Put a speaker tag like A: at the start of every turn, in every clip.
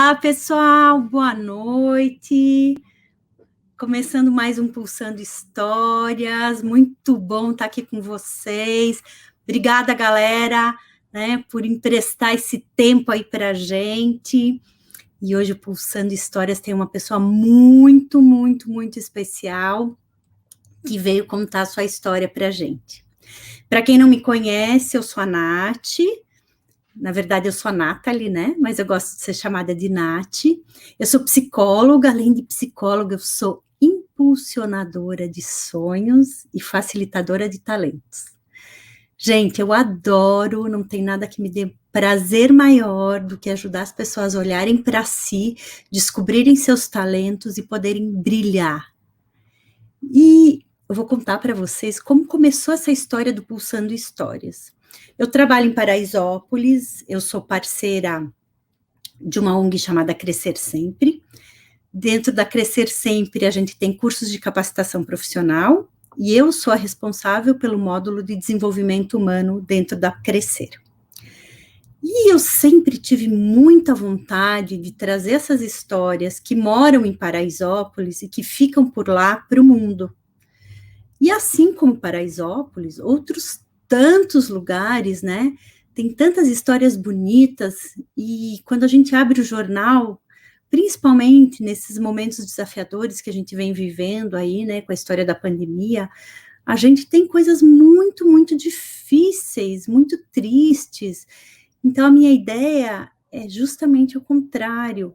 A: Olá, pessoal, boa noite. Começando mais um Pulsando Histórias, muito bom estar aqui com vocês. Obrigada, galera, né, por emprestar esse tempo aí para a gente. E hoje o Pulsando Histórias tem uma pessoa muito, muito, muito especial que veio contar a sua história para a gente. Para quem não me conhece, eu sou a Nath. Na verdade, eu sou a Nathalie, né? Mas eu gosto de ser chamada de Nath. Eu sou psicóloga, além de psicóloga, eu sou impulsionadora de sonhos e facilitadora de talentos. Gente, eu adoro, não tem nada que me dê prazer maior do que ajudar as pessoas a olharem para si, descobrirem seus talentos e poderem brilhar. E eu vou contar para vocês como começou essa história do Pulsando Histórias. Eu trabalho em Paraisópolis, eu sou parceira de uma ONG chamada Crescer Sempre. Dentro da Crescer Sempre, a gente tem cursos de capacitação profissional e eu sou a responsável pelo módulo de desenvolvimento humano dentro da Crescer. E eu sempre tive muita vontade de trazer essas histórias que moram em Paraisópolis e que ficam por lá para o mundo. E assim como Paraisópolis, outros tantos lugares, né? Tem tantas histórias bonitas, e quando a gente abre o jornal, principalmente nesses momentos desafiadores que a gente vem vivendo aí, né, com a história da pandemia, a gente tem coisas muito, muito difíceis, muito tristes. Então, a minha ideia é justamente o contrário,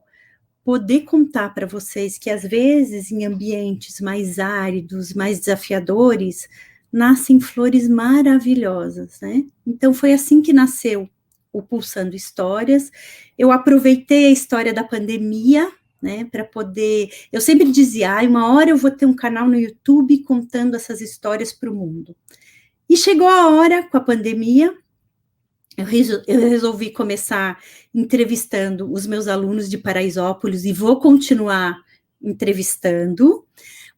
A: poder contar para vocês que, às vezes, em ambientes mais áridos, mais desafiadores, nascem flores maravilhosas, né? Então, foi assim que nasceu o Pulsando Histórias. Eu aproveitei a história da pandemia, né, para poder... Eu sempre dizia, uma hora eu vou ter um canal no YouTube contando essas histórias para o mundo. E chegou a hora, com a pandemia, eu resolvi começar entrevistando os meus alunos de Paraisópolis e vou continuar entrevistando,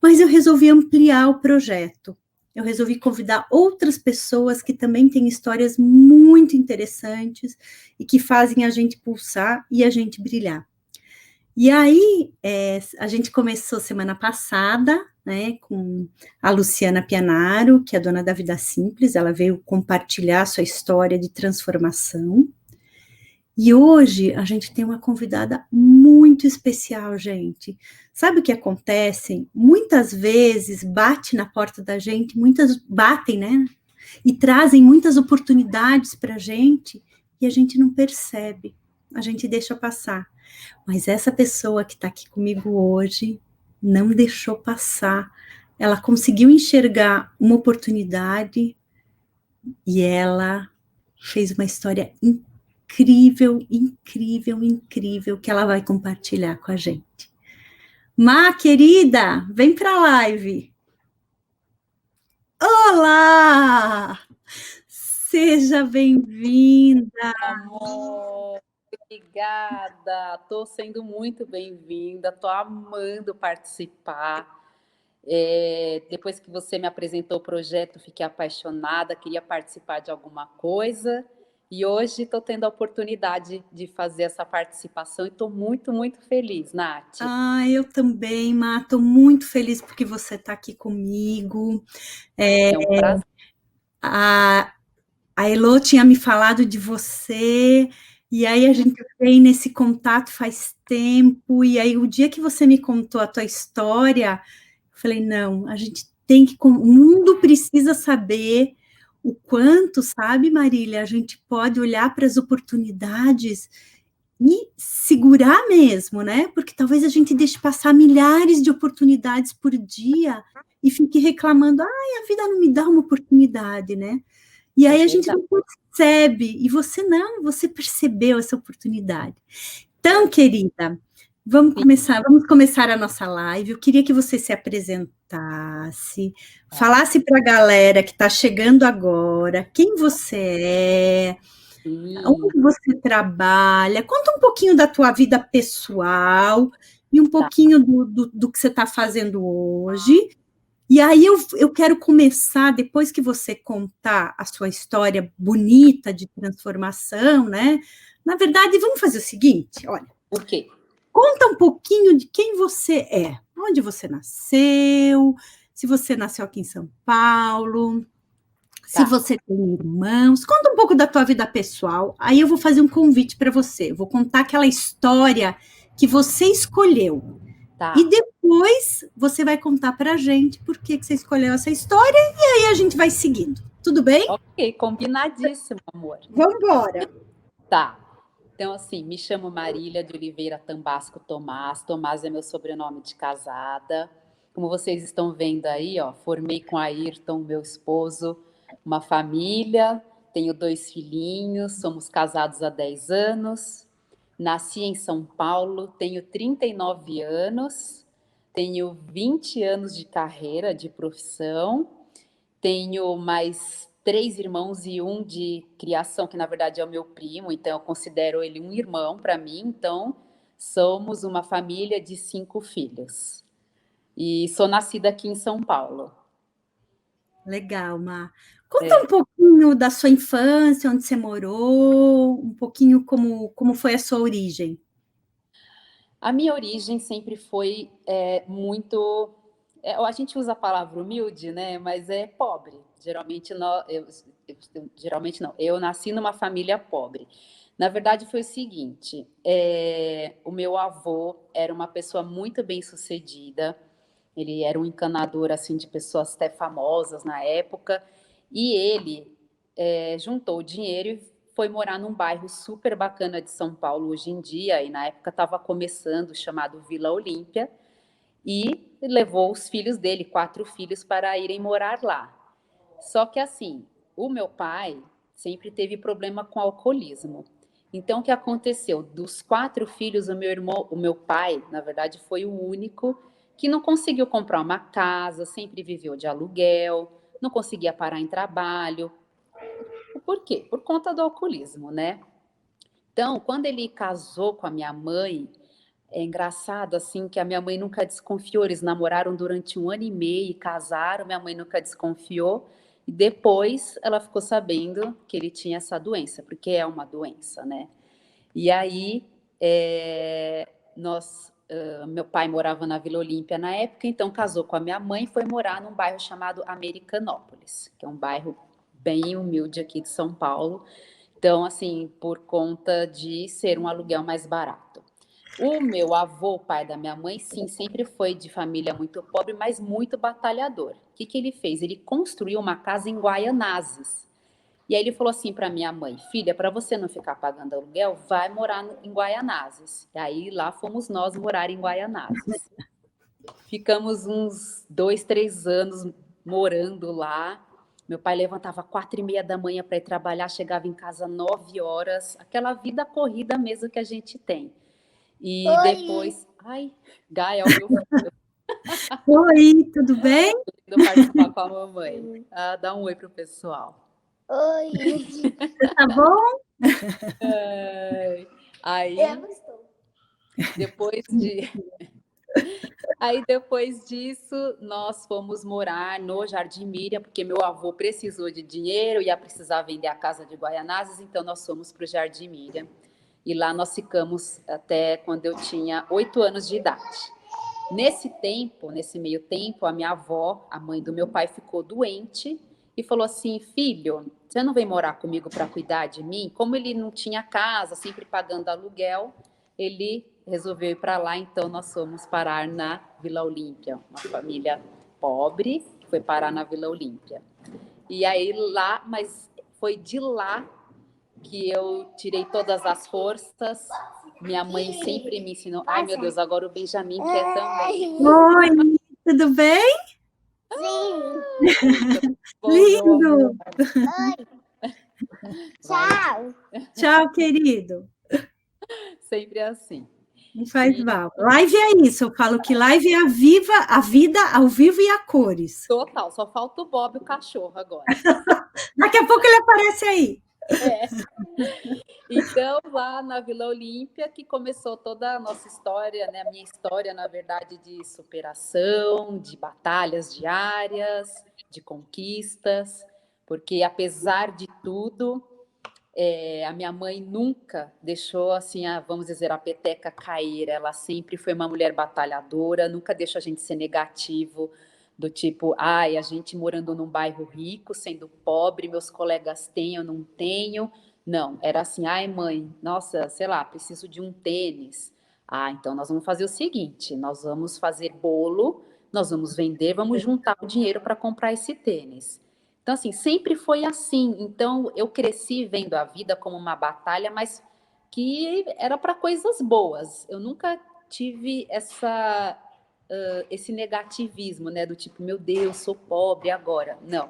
A: mas eu resolvi ampliar o projeto. Eu resolvi convidar outras pessoas que também têm histórias muito interessantes e que fazem a gente pulsar e a gente brilhar. E aí, a gente começou semana passada, né, com a Luciana Pianaro, que é dona da Vida Simples, ela veio compartilhar sua história de transformação. E hoje a gente tem uma convidada muito especial, gente. Sabe o que acontece? Muitas vezes bate na porta da gente, muitas batem, né? E trazem muitas oportunidades para a gente e a gente não percebe, a gente deixa passar. Mas essa pessoa que está aqui comigo hoje não deixou passar. Ela conseguiu enxergar uma oportunidade e ela fez uma história incrível, incrível, incrível que ela vai compartilhar com a gente. Má, querida, vem para a live. Olá! Seja bem-vinda.
B: Amor, obrigada. Estou sendo muito bem-vinda, estou amando participar. Depois que você me apresentou o projeto, fiquei apaixonada, queria participar de alguma coisa. E hoje estou tendo a oportunidade de fazer essa participação e estou muito, muito feliz, Nath.
A: Eu também, Má, estou muito feliz porque você está aqui comigo.
B: É um prazer.
A: A Elô tinha me falado de você, e aí a gente vem nesse contato faz tempo, e aí o dia que você me contou a tua história, eu falei, não, a gente tem que, o mundo precisa saber o quanto, sabe, Marília, a gente pode olhar para as oportunidades e segurar mesmo, né? Porque talvez a gente deixe passar milhares de oportunidades por dia e fique reclamando, a vida não me dá uma oportunidade, né? E aí a gente não percebe, e você não, você percebeu essa oportunidade. Então, querida, vamos começar a nossa live. Eu queria que você se apresentasse, falasse para a galera que está chegando agora, quem você é, onde você trabalha, conta um pouquinho da tua vida pessoal e um pouquinho do que você está fazendo hoje. E aí eu quero começar, depois que você contar a sua história bonita de transformação, né? Na verdade, vamos fazer o seguinte, olha.
B: O quê?
A: conta um pouquinho de quem você é, onde você nasceu, se você nasceu aqui em São Paulo, se
B: Tá,
A: você tem irmãos, conta um pouco da tua vida pessoal. Aí eu vou fazer um convite para você. Eu vou contar aquela história que você escolheu. E
B: tá.
A: depois você vai contar para a gente por que você escolheu essa história e aí a gente vai seguindo. Tudo bem?
B: Ok, combinadíssimo, amor.
A: Vamos embora.
B: Tá. Então, assim, me chamo Marília de Oliveira Tambasco Tomás. Tomás é meu sobrenome de casada. Como vocês estão vendo aí, ó, formei com Ayrton, meu esposo, uma família, tenho 2 filhinhos, somos casados há 10 anos. Nasci em São Paulo, tenho 39 anos, tenho 20 anos de carreira, de profissão. Tenho mais 3 irmãos e um de criação, que na verdade é o meu primo, então eu considero ele um irmão para mim. Então, somos uma família de 5 filhos. E sou nascida aqui em São Paulo.
A: Legal, Mar. Conta um
B: É.
A: pouquinho da sua infância, onde você morou, um pouquinho como foi a sua origem.
B: A minha origem sempre foi muito. A gente usa a palavra humilde, né? Mas é pobre. Geralmente, geralmente não. Eu nasci numa família pobre. Na verdade, foi o seguinte: o meu avô era uma pessoa muito bem-sucedida. Ele era um encanador assim de pessoas até famosas na época. E ele juntou dinheiro e foi morar num bairro super bacana de São Paulo hoje em dia, e na época estava começando, chamado Vila Olímpia, e levou os filhos dele, 4 filhos, para irem morar lá. Só que assim, o meu pai sempre teve problema com alcoolismo. Então, o que aconteceu? Dos 4 filhos, o meu pai, na verdade, foi o único que não conseguiu comprar uma casa, sempre viveu de aluguel, não conseguia parar em trabalho. Por quê? Por conta do alcoolismo, né? Então, quando ele casou com a minha mãe, é engraçado assim que a minha mãe nunca desconfiou. Eles namoraram durante 1 ano e meio e casaram. Minha mãe nunca desconfiou. E depois ela ficou sabendo que ele tinha essa doença, porque é uma doença, né? E aí, meu pai morava na Vila Olímpia na época, então casou com a minha mãe e foi morar num bairro chamado Americanópolis, que é um bairro bem humilde aqui de São Paulo. Então, assim, por conta de ser um aluguel mais barato. O meu avô, pai da minha mãe, sim, sempre foi de família muito pobre, mas muito batalhador. O que que ele fez? Ele construiu uma casa em Guaianazes. E aí ele falou assim para minha mãe: filha, para você não ficar pagando aluguel, vai morar em Guaianazes. E aí lá fomos nós morar em Guaianazes. Ficamos uns 2, 3 anos morando lá. Meu pai levantava 4h30 da manhã para ir trabalhar, chegava em casa 9 horas. Aquela vida corrida mesmo que a gente tem. E
C: Oi.
B: depois, ai, Gaia, o meu filho,
A: Oi, tudo bem?
B: indo participar com a mamãe. Dá um oi pro pessoal.
C: Oi.
A: Tá bom?
B: Aí,
C: Eu estou.
B: depois de Aí depois disso, nós fomos morar no Jardim Miriam, porque meu avô precisou de dinheiro, ia precisar vender a casa de Guaianazes, então nós fomos para o Jardim Miriam. E lá nós ficamos até quando eu tinha 8 anos de idade. Nesse tempo, nesse meio tempo, a minha avó, a mãe do meu pai, ficou doente e falou assim: filho, você não vem morar comigo para cuidar de mim? Como ele não tinha casa, sempre pagando aluguel, ele resolveu ir para lá, então nós fomos parar na Vila Olímpia, uma família pobre que foi parar na Vila Olímpia. E aí lá, mas foi de lá que eu tirei todas as forças. Minha mãe sempre me ensinou. Ai, meu Deus, agora o Benjamin quer também.
A: Oi, tudo bem?
C: Sim.
B: Bom, meu amor,
A: Lindo!
C: Oi.
B: vai
C: Tchau.
A: Tchau, querido.
B: sempre assim.
A: Não faz
B: E
A: mal. Live é isso. Eu falo que live é a vida ao vivo e a cores.
B: total, só falta o Bob, o cachorro agora.
A: Daqui a pouco ele aparece aí.
B: É. Então, lá na Vila Olímpia, que começou toda a nossa história, né? A minha história, na verdade, de superação, de batalhas diárias, de conquistas, porque apesar de tudo, A minha mãe nunca deixou, assim, vamos dizer, a peteca cair. Ela sempre foi uma mulher batalhadora, nunca deixou a gente ser negativo, do tipo, ai, a gente morando num bairro rico, sendo pobre, meus colegas têm, eu não tenho. Não, era assim, ai, mãe, nossa, sei lá, preciso de um tênis. Ah, então nós vamos fazer o seguinte, nós vamos fazer bolo, nós vamos vender, vamos juntar o dinheiro para comprar esse tênis. Então, assim, sempre foi assim. Então, eu cresci vendo a vida como uma batalha, mas que era para coisas boas. Eu nunca tive esse negativismo, né? Do tipo, meu Deus, sou pobre agora. Não.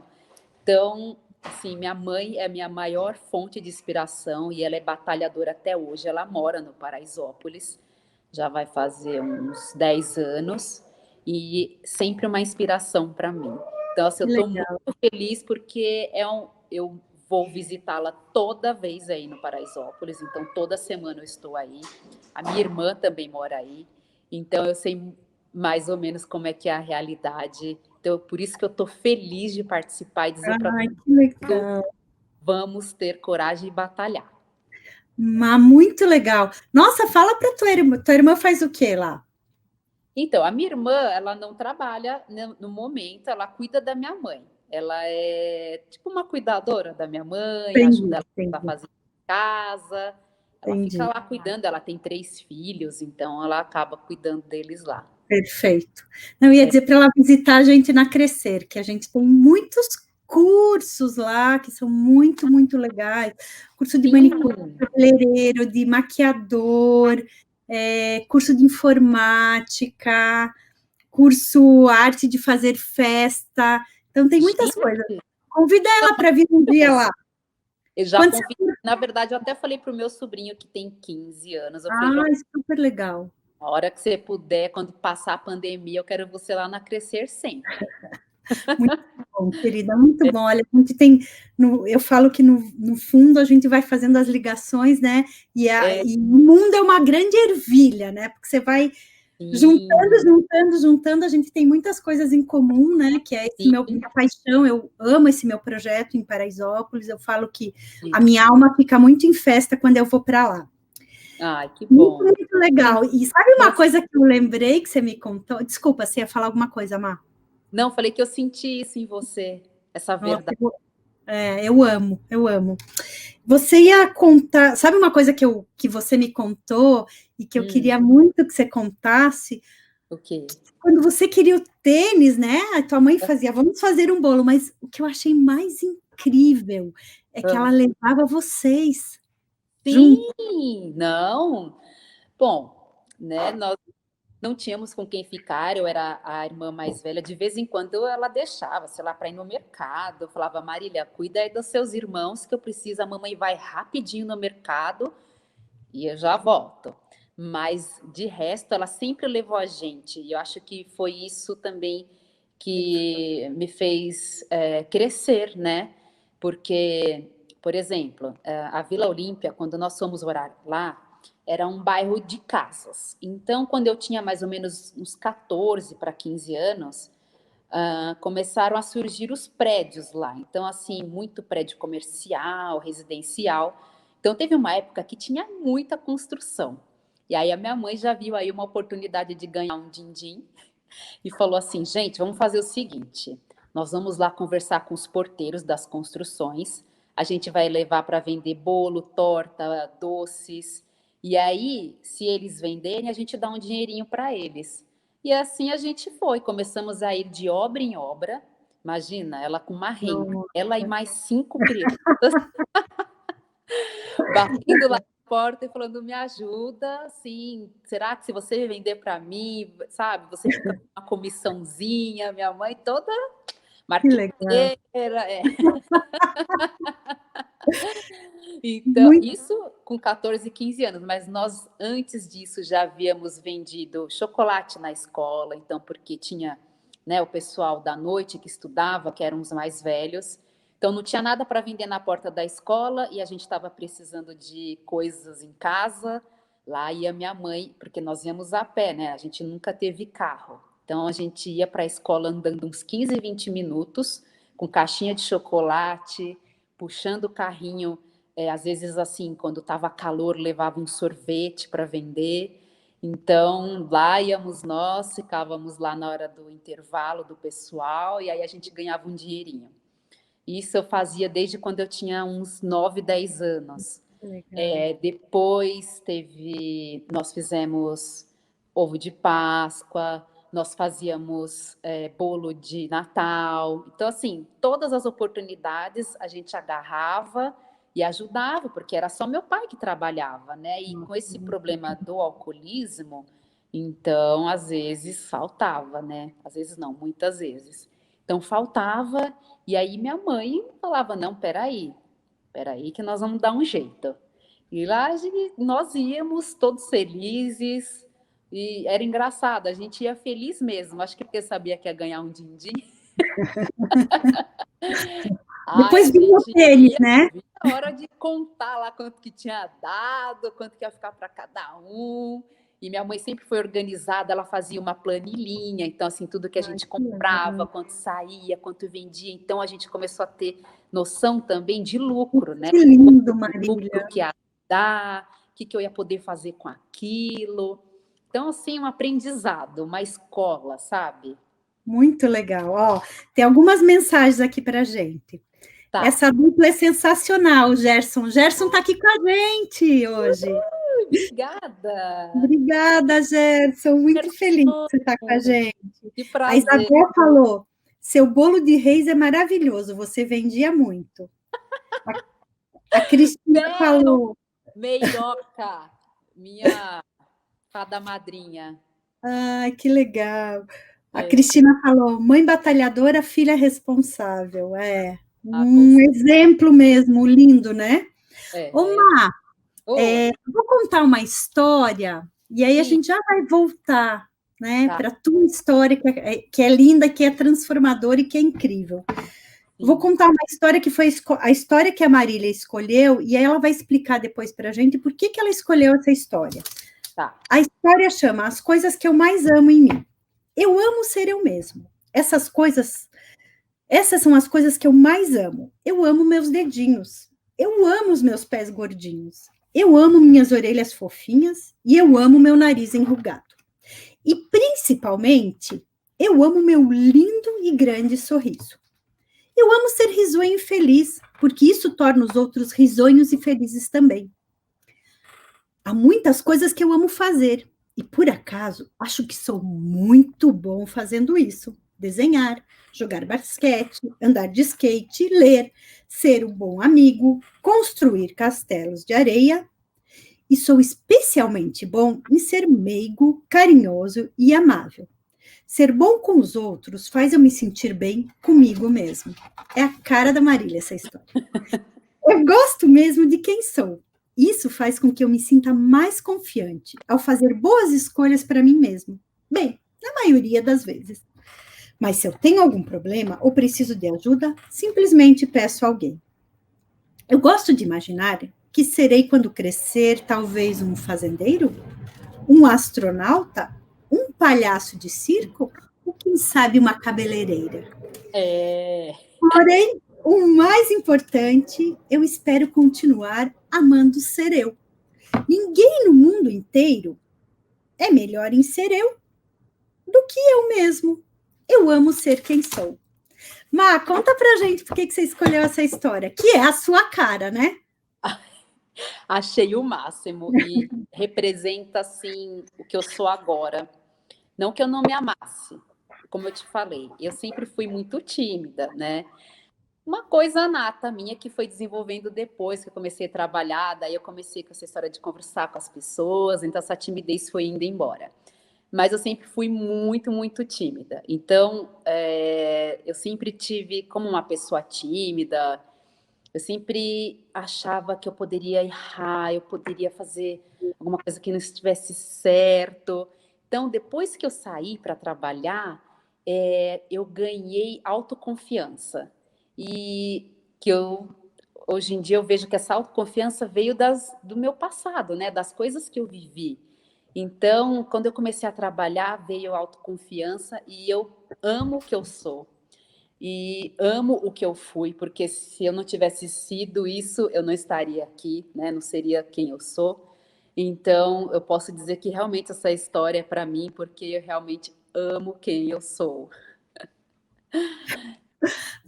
B: Então, assim, minha mãe é a minha maior fonte de inspiração e ela é batalhadora até hoje. Ela mora no Paraisópolis, já vai fazer uns 10 anos e sempre uma inspiração para mim. Então, assim, eu estou muito feliz porque eu vou visitá-la toda vez aí no Paraisópolis, então toda semana eu estou aí. A minha irmã também mora aí, então eu sei mais ou menos como é que é a realidade. Então, por isso que eu estou feliz de participar e dizer para
A: Ai,
B: todo
A: que legal.
B: mundo, vamos ter coragem de batalhar.
A: Muito legal. Nossa, fala para tua irmã. Tua irmã faz o quê lá?
B: Então, a minha irmã, ela não trabalha no momento, ela cuida da minha mãe. Ela é tipo uma cuidadora da minha mãe,
A: Entendi,
B: ajuda ela a
A: entendi,
B: fazer casa. Ela fica
A: entendi.
B: lá cuidando, ela tem 3 filhos, então ela acaba cuidando deles lá.
A: Perfeito. Não, ia dizer para ela visitar a gente na Crescer, que a gente tem muitos cursos lá que são muito, muito legais. Curso de manicure, cabeleireiro, de maquiador, curso de informática, curso arte de fazer festa. Então, tem muitas coisas. Convida ela para vir um dia lá.
B: Eu já convido, na verdade, eu até falei para o meu sobrinho que tem 15 anos. Eu falei,
A: super legal.
B: a hora que você puder, quando passar a pandemia, eu quero você lá na Crescer sempre.
A: Muito bom, querida, muito bom. Olha, a gente tem, eu falo que no fundo a gente vai fazendo as ligações, né? E o mundo é uma grande ervilha, né? Porque você vai juntando, a gente tem muitas coisas em comum, né? Que é minha paixão, eu amo esse meu projeto em Paraisópolis, eu falo que a minha alma fica muito em festa quando eu vou para lá.
B: Ai, que bom.
A: Muito, muito legal. E sabe uma coisa que eu lembrei que você me contou? Desculpa, você ia falar alguma coisa, Má?
B: Não, falei que eu senti isso em você, essa verdade.
A: Eu amo, eu amo. Você ia contar, sabe uma coisa que você me contou e que eu queria muito que você contasse?
B: O quê?
A: Quando você queria o tênis, né? A tua mãe fazia, vamos fazer um bolo, mas o que eu achei mais incrível é que ela levava vocês.
B: Sim, não. Bom, né? Nós não tínhamos com quem ficar, eu era a irmã mais velha, de vez em quando ela deixava, sei lá, para ir no mercado. Eu falava, Marília, cuida aí dos seus irmãos, que eu preciso, a mamãe vai rapidinho no mercado e eu já volto. Mas, de resto, ela sempre levou a gente, e eu acho que foi isso também que me fez crescer, né? Porque, por exemplo, a Vila Olímpia, quando nós fomos morar lá, era um bairro de casas. Então, quando eu tinha mais ou menos uns 14 para 15 anos, começaram a surgir os prédios lá. Então, assim, muito prédio comercial, residencial. Então, teve uma época que tinha muita construção. E aí a minha mãe já viu aí uma oportunidade de ganhar um din-din e falou assim, gente, vamos fazer o seguinte, nós vamos lá conversar com os porteiros das construções, a gente vai levar para vender bolo, torta, doces, e aí, se eles venderem, a gente dá um dinheirinho para eles. E assim a gente foi, começamos a ir de obra em obra, imagina, ela com uma renda, ela e mais 5 crianças, batendo lá na porta e falando, me ajuda, assim, será que se você vender para mim, sabe, você fica com uma comissãozinha, minha mãe toda marqueteira, Então, isso com 14, 15 anos, mas nós antes disso já havíamos vendido chocolate na escola, então porque tinha, né, o pessoal da noite que estudava, que eram os mais velhos, então não tinha nada para vender na porta da escola e a gente estava precisando de coisas em casa, lá ia minha mãe, porque nós íamos a pé, né, a gente nunca teve carro, então a gente ia para a escola andando uns 15, 20 minutos, com caixinha de chocolate, puxando o carrinho às vezes, assim, quando estava calor, levava um sorvete para vender. Então, lá íamos nós, ficávamos lá na hora do intervalo do pessoal, e aí a gente ganhava um dinheirinho. Isso eu fazia desde quando eu tinha uns 9, 10 anos.
A: Legal.
B: Depois nós fizemos ovo de Páscoa, nós fazíamos bolo de Natal. Então, assim, todas as oportunidades a gente agarrava e ajudava, porque era só meu pai que trabalhava, né? E com esse problema do alcoolismo, então, às vezes faltava, né? Às vezes não, muitas vezes. Então, faltava, e aí minha mãe falava, não, peraí que nós vamos dar um jeito. E lá nós íamos todos felizes, e era engraçado, a gente ia feliz mesmo, acho que porque sabia que ia ganhar um din-din. Ai,
A: Depois
B: a
A: vinha o
B: gente
A: tênis,
B: ia,
A: né?
B: via a hora de contar lá quanto que tinha dado, quanto que ia ficar para cada um. E minha mãe sempre foi organizada, ela fazia uma planilhinha, então assim, tudo que a
A: Ai,
B: gente
A: que legal.
B: comprava, quanto saía, quanto vendia, então a gente começou a ter noção também de lucro, né?
A: Que lindo,
B: O lucro
A: Marília.
B: que ia dar, o que eu ia poder fazer com aquilo. Então, assim, um aprendizado, uma escola, sabe?
A: Muito legal. Ó, tem algumas mensagens aqui para gente.
B: Tá.
A: Essa dupla é sensacional, Gerson. Gerson está aqui com a gente hoje.
B: Obrigada!
A: Obrigada, Gerson. Muito feliz que você está com a gente.
B: Que
A: A
B: prazer!
A: Isabel falou: seu bolo de reis é maravilhoso, você vendia muito. A Cristina
B: Bel,
A: falou:
B: Meioca, minha fada madrinha.
A: ai, que legal. A
B: É,
A: Cristina falou: mãe batalhadora, filha responsável. É
B: com
A: um exemplo mesmo, lindo, né? Ô,
B: é. Oi,
A: vou contar uma história, e aí a
B: sim,
A: gente já vai voltar, né,
B: tá,
A: para a tua história, que é linda, que é transformadora e que é incrível. Vou
B: sim,
A: contar uma história que foi a história que a Marília escolheu, e aí ela vai explicar depois para a gente por que ela escolheu essa história.
B: tá.
A: A história chama As Coisas que Eu Mais Amo em Mim. Eu amo ser eu mesmo. Essas são as coisas que eu mais amo. Eu amo meus dedinhos. Eu amo os meus pés gordinhos. Eu amo minhas orelhas fofinhas e eu amo meu nariz enrugado. E principalmente, eu amo meu lindo e grande sorriso. Eu amo ser risonho e feliz, porque isso torna os outros risonhos e felizes também. Há muitas coisas que eu amo fazer, e por acaso acho que sou muito bom fazendo isso. Desenhar, jogar basquete, andar de skate, ler, ser um bom amigo, construir castelos de areia. E sou especialmente bom em ser meigo, carinhoso e amável. Ser bom com os outros faz eu me sentir bem comigo mesmo. É a cara da Marília essa história. Eu gosto mesmo de quem sou. Isso faz com que eu me sinta mais confiante ao fazer boas escolhas para mim mesmo. Bem, na maioria das vezes. Mas se eu tenho algum problema ou preciso de ajuda, simplesmente peço a alguém. Eu gosto de imaginar que serei quando crescer, talvez um fazendeiro, um astronauta, um palhaço de circo ou quem sabe uma cabeleireira.
B: É,
A: Porém, o mais importante, eu espero continuar amando ser eu. Ninguém no mundo inteiro é melhor em ser eu do que eu mesmo. Eu amo ser quem sou. Má, conta pra gente por que você escolheu essa história, que é a sua cara, né?
B: achei o máximo e representa, assim, o que eu sou agora. Não que eu não me amasse, como eu te falei, eu sempre fui muito tímida, né? Uma coisa nata minha que foi desenvolvendo depois que eu comecei a trabalhar, daí eu comecei com essa história de conversar com as pessoas, então essa timidez foi indo embora. Mas eu sempre fui muito, muito tímida. Então, eu sempre tive como uma pessoa tímida, eu sempre achava que eu poderia errar, eu poderia fazer alguma coisa que não estivesse certo. Então, depois que eu saí para trabalhar, eu ganhei autoconfiança. E que hoje em dia eu vejo que essa autoconfiança veio do meu passado, né? Das coisas que eu vivi. Então, quando eu comecei a trabalhar, veio a autoconfiança e eu amo o que eu sou. e amo o que eu fui, porque se eu não tivesse sido isso, eu não estaria aqui, né? Não seria quem eu sou. Então, eu posso dizer que realmente essa história é para mim, porque eu realmente amo quem eu sou.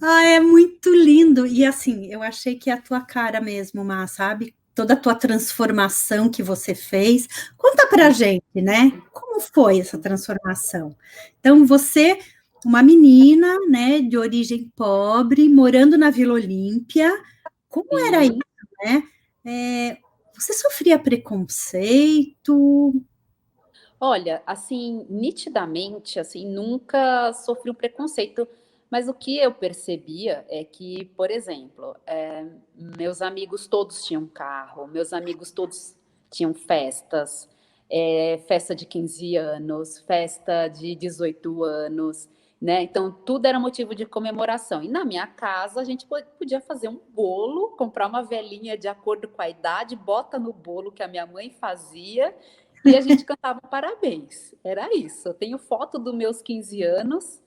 A: Ah, é muito lindo. E assim, eu achei que é a tua cara mesmo, Má, sabe? Toda a tua transformação que você fez. Conta pra gente, né? Como foi essa transformação? Então, você, uma menina, né, de origem pobre, morando na Vila Olímpia, como era isso,
B: Sim.
A: né? Você sofria preconceito?
B: Olha, assim, nitidamente, assim, nunca sofri um preconceito, mas o que eu percebia é que, por exemplo, meus amigos todos tinham carro, meus amigos todos tinham festas, festa de 15 anos, festa de 18 anos, né? Então, tudo era motivo de comemoração. E na minha casa, a gente podia fazer um bolo, comprar uma velinha de acordo com a idade, bota no bolo que a minha mãe fazia e a gente cantava parabéns. Era isso. Eu tenho foto dos meus 15 anos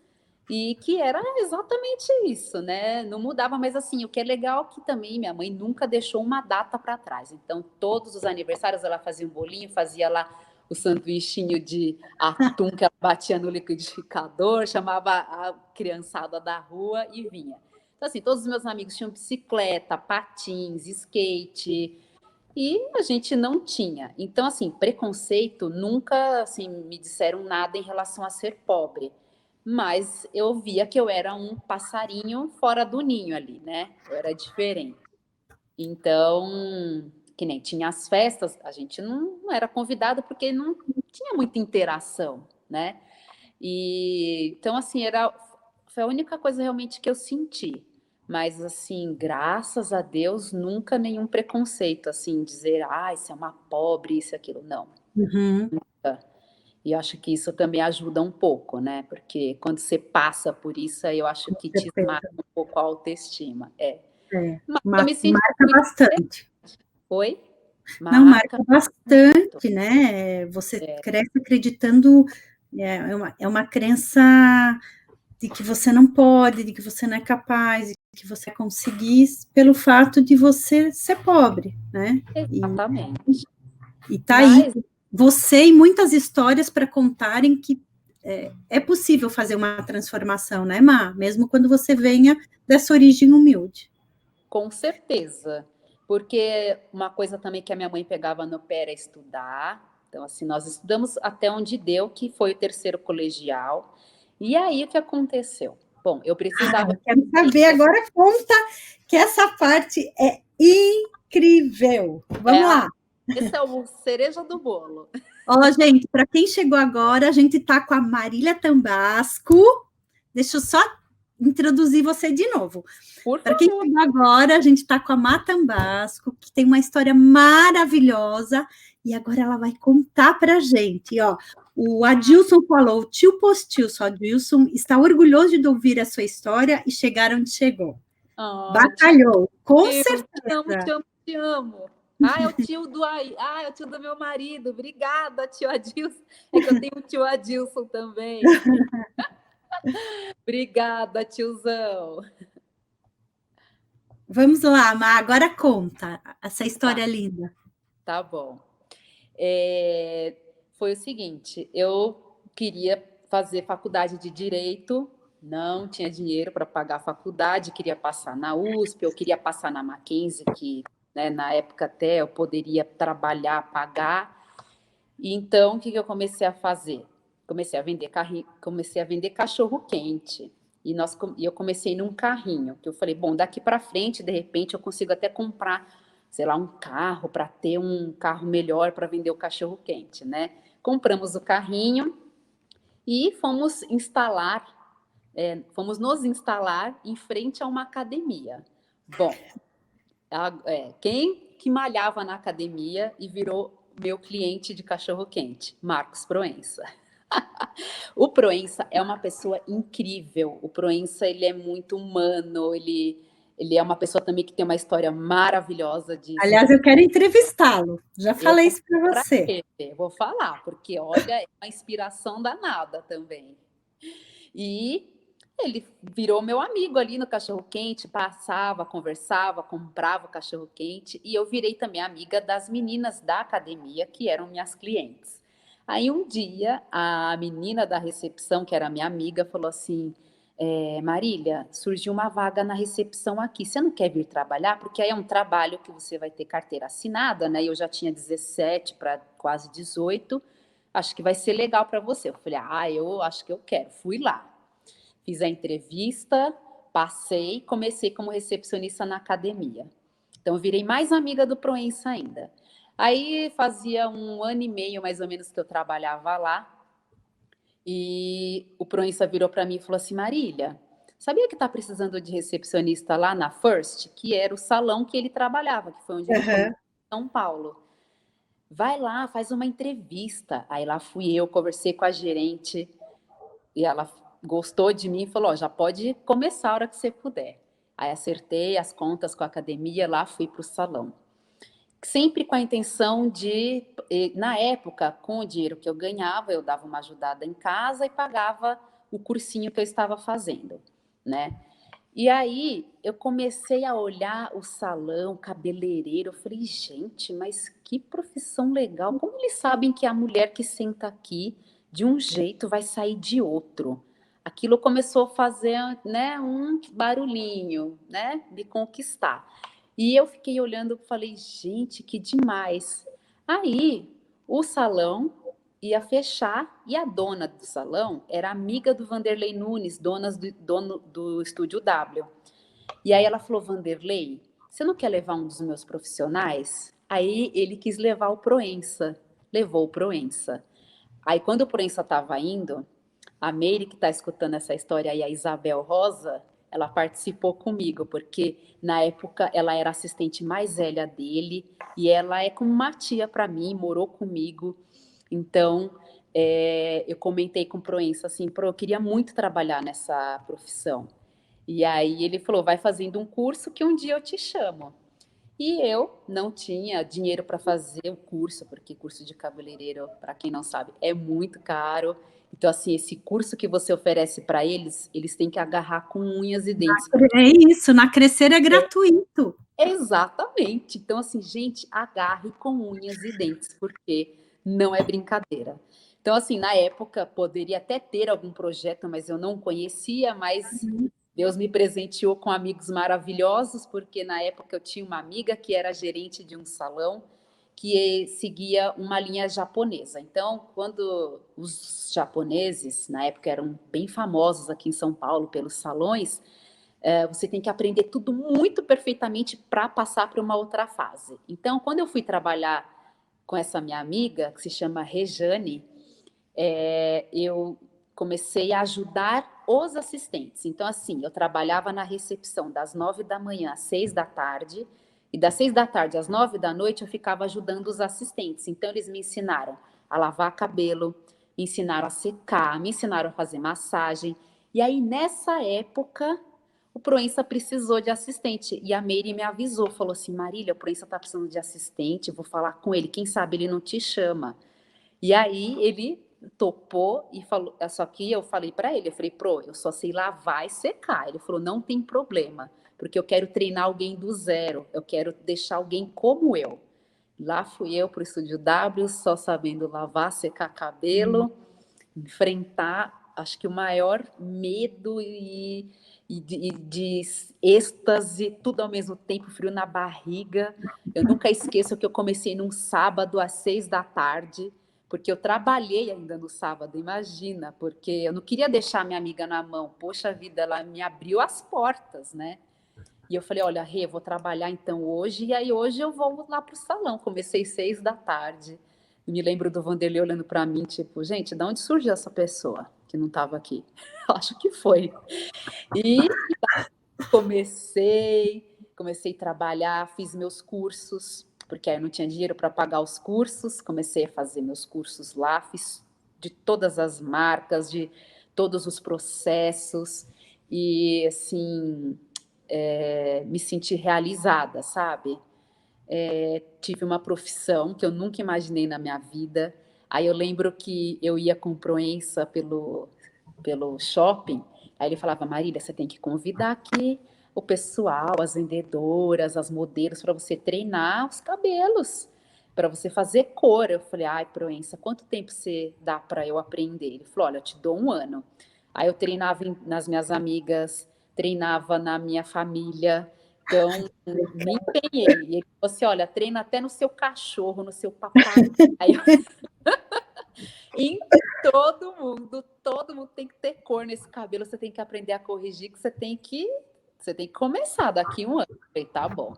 B: e que era exatamente isso, né? Não mudava, mas assim, o que é legal é que também minha mãe nunca deixou uma data para trás. Então, todos os aniversários ela fazia um bolinho, fazia lá o sanduichinho de atum que ela batia no liquidificador, chamava a criançada da rua e vinha. Então, assim, todos os meus amigos tinham bicicleta, patins, skate, e a gente não tinha. Então, assim, preconceito, nunca assim, me disseram nada em relação a ser pobre. Mas eu via que eu era um passarinho fora do ninho ali, né? Eu era diferente. Então, que nem tinha as festas, a gente não era convidado porque não tinha muita interação, né? E então, assim, foi a única coisa realmente que eu senti. Mas, assim, graças a Deus, nunca nenhum preconceito, assim, dizer, ah, isso é uma pobre, isso, aquilo. Não.
A: Uhum,
B: E eu acho que isso também ajuda um pouco, né? Porque quando você passa por isso, aí eu acho
A: com
B: que te esmaga
A: certeza.
B: um pouco a autoestima. É.
A: É,
B: Mas eu me senti
A: marca
B: muito.
A: bastante.
B: Oi?
A: Não, marca
B: Marca muito.
A: bastante, né? Você cresce acreditando, é uma crença de que você não pode, de que você não é capaz, de que você conseguir pelo fato de você ser pobre, né?
B: Exatamente.
A: E tá aí
B: Mas
A: você e muitas histórias para contarem que é possível fazer uma transformação, né, Má? Mesmo quando você venha dessa origem humilde.
B: com certeza. Porque uma coisa também que a minha mãe pegava no pé era estudar. Então, assim, nós estudamos até onde deu, que foi o terceiro colegial. E aí, o que aconteceu? Bom, eu precisava.
A: Quero saber agora, conta que essa parte é incrível.
B: É
A: Vamos
B: a,
A: lá.
B: esse é o cereja do bolo.
A: Ó, gente, para quem chegou agora, a gente está com a Marília Tambasco. Deixa eu só introduzir você de novo.
B: Por
A: Para quem
B: favor.
A: chegou agora, a gente está com a Má Tambasco, que tem uma história maravilhosa, e agora ela vai contar para a gente. Ó, o Adilson falou, o tio Postilson, Adilson está orgulhoso de ouvir a sua história e chegar onde chegou.
B: Ai,
A: Batalhou, com
B: tio, te amo,
A: certeza.
B: te amo, te amo. Ah, é o tio do aí. Ah, é o tio do meu marido. Obrigada, tio Adilson. É que eu tenho um tio Adilson também. Obrigada, tiozão.
A: Vamos lá, Má, agora conta essa
B: Tá,
A: história linda.
B: tá bom. Foi o seguinte, eu queria fazer faculdade de Direito, não tinha dinheiro para pagar a faculdade, queria passar na USP, eu queria passar na Mackenzie, que né, na época até eu poderia trabalhar, pagar. E então, o que eu comecei a fazer? Comecei a vender cachorro quente. E eu comecei num carrinho, que eu falei, bom, daqui para frente, de repente, eu consigo até comprar, sei lá, um carro para ter um carro melhor para vender o cachorro quente, né? Compramos o carrinho e fomos nos instalar em frente a uma academia. Bom, quem que malhava na academia e virou meu cliente de cachorro quente? Marcos Proença. O Proença é uma pessoa incrível. O Proença, ele é muito humano, ele é uma pessoa também que tem uma história maravilhosa de
A: Aliás, eu quero entrevistá-lo. Já
B: eu
A: falei isso para você.
B: vou falar, porque olha, é uma inspiração danada também. E Ele virou meu amigo ali no cachorro-quente, passava, conversava, comprava o cachorro-quente, e eu virei também amiga das meninas da academia, que eram minhas clientes. Aí um dia, a menina da recepção, que era minha amiga, falou assim, Marília, surgiu uma vaga na recepção aqui, você não quer vir trabalhar? Porque aí é um trabalho que você vai ter carteira assinada, né? Eu já tinha 17 para quase 18, acho que vai ser legal para você. Eu falei, eu acho que eu quero. Fui lá. Fiz a entrevista, passei, comecei como recepcionista na academia. Então, eu virei mais amiga do Proença ainda. Aí, fazia 1 ano e meio, mais ou menos, que eu trabalhava lá. E o Proença virou para mim e falou assim, Marília, sabia que está precisando de recepcionista lá na First? Que era o salão que ele trabalhava, que foi onde ele começou em São Paulo. Vai lá, faz uma entrevista. Aí lá fui eu, conversei com a gerente e ela gostou de mim e falou, já pode começar a hora que você puder. Aí acertei as contas com a academia, lá fui para o salão. Sempre com a intenção de, na época, com o dinheiro que eu ganhava, eu dava uma ajudada em casa e pagava o cursinho que eu estava fazendo, né? E aí eu comecei a olhar o salão, o cabeleireiro, eu falei, gente, mas que profissão legal, como eles sabem que a mulher que senta aqui de um jeito vai sair de outro? Aquilo começou a fazer, né, um barulhinho, né, me conquistar. E eu fiquei olhando e falei, gente, que demais. Aí o salão ia fechar e a dona do salão era amiga do Vanderlei Nunes, dono do Estúdio W. E aí ela falou, Vanderlei, você não quer levar um dos meus profissionais? Aí ele quis levar o Proença, levou o Proença. Aí quando o Proença estava indo, a Meire, que está escutando essa história aí, a Isabel Rosa, ela participou comigo, porque na época ela era a assistente mais velha dele e ela é como uma tia para mim, morou comigo. Então, eu comentei com o Proença assim, eu queria muito trabalhar nessa profissão. E aí ele falou, vai fazendo um curso que um dia eu te chamo. E eu não tinha dinheiro para fazer o curso, porque curso de cabeleireiro, para quem não sabe, é muito caro. Então, assim, esse curso que você oferece para eles, eles têm que agarrar com unhas e dentes.
A: É isso, na Crescer é gratuito.
B: Exatamente. Então, assim, gente, agarre com unhas e dentes, porque não é brincadeira. Então, assim, na época, poderia até ter algum projeto, mas eu não conhecia, mas Deus me presenteou com amigos maravilhosos, porque na época eu tinha uma amiga que era gerente de um salão que seguia uma linha japonesa. Então, quando os japoneses, na época, eram bem famosos aqui em São Paulo pelos salões, você tem que aprender tudo muito perfeitamente para passar para uma outra fase. Então, quando eu fui trabalhar com essa minha amiga, que se chama Rejane, eu comecei a ajudar os assistentes. Então, assim, eu trabalhava na recepção das 9 da manhã às 6 da tarde, e das 6 da tarde às 9 da noite eu ficava ajudando os assistentes. Então, eles me ensinaram a lavar cabelo, me ensinaram a secar, me ensinaram a fazer massagem. E aí, nessa época, o Proença precisou de assistente. E a Meire me avisou, falou assim, Marília, o Proença está precisando de assistente, vou falar com ele, quem sabe ele não te chama. E aí ele topou e falou, só que eu falei para ele, eu falei, eu só sei lavar e secar. Ele falou, não tem problema, porque eu quero treinar alguém do zero, eu quero deixar alguém como eu. Lá fui eu para o Estúdio W, só sabendo lavar, secar cabelo, enfrentar, acho que o maior medo de êxtase, tudo ao mesmo tempo, frio na barriga. Eu nunca esqueço que eu comecei num sábado às 6 da tarde, porque eu trabalhei ainda no sábado, imagina, porque eu não queria deixar minha amiga na mão. Poxa vida, ela me abriu as portas, né? E eu falei, olha, Rê, vou trabalhar então hoje, e aí hoje eu vou lá para o salão. Comecei 6 da tarde. E me lembro do Vanderlei olhando para mim, tipo, gente, de onde surgiu essa pessoa que não estava aqui? Acho que foi. E comecei a trabalhar, fiz meus cursos, porque aí eu não tinha dinheiro para pagar os cursos, comecei a fazer meus cursos lá, fiz de todas as marcas, de todos os processos, e assim, me senti realizada, sabe? Tive uma profissão que eu nunca imaginei na minha vida. Aí eu lembro que eu ia com Proença pelo shopping, Aí ele falava, Marília, você tem que convidar aqui o pessoal, as vendedoras, as modelos, para você treinar os cabelos, para você fazer cor. Eu falei, ai, Proença, quanto tempo você dá para eu aprender? Ele falou, olha, eu te dou 1 ano. Aí eu treinava nas minhas amigas, treinava na minha família, então me empenhei. E ele falou assim, olha, treina até no seu cachorro, no seu papagaio. Em todo mundo tem que ter cor nesse cabelo, você tem que aprender a corrigir, que você tem que começar daqui 1 ano. Eu falei, tá bom.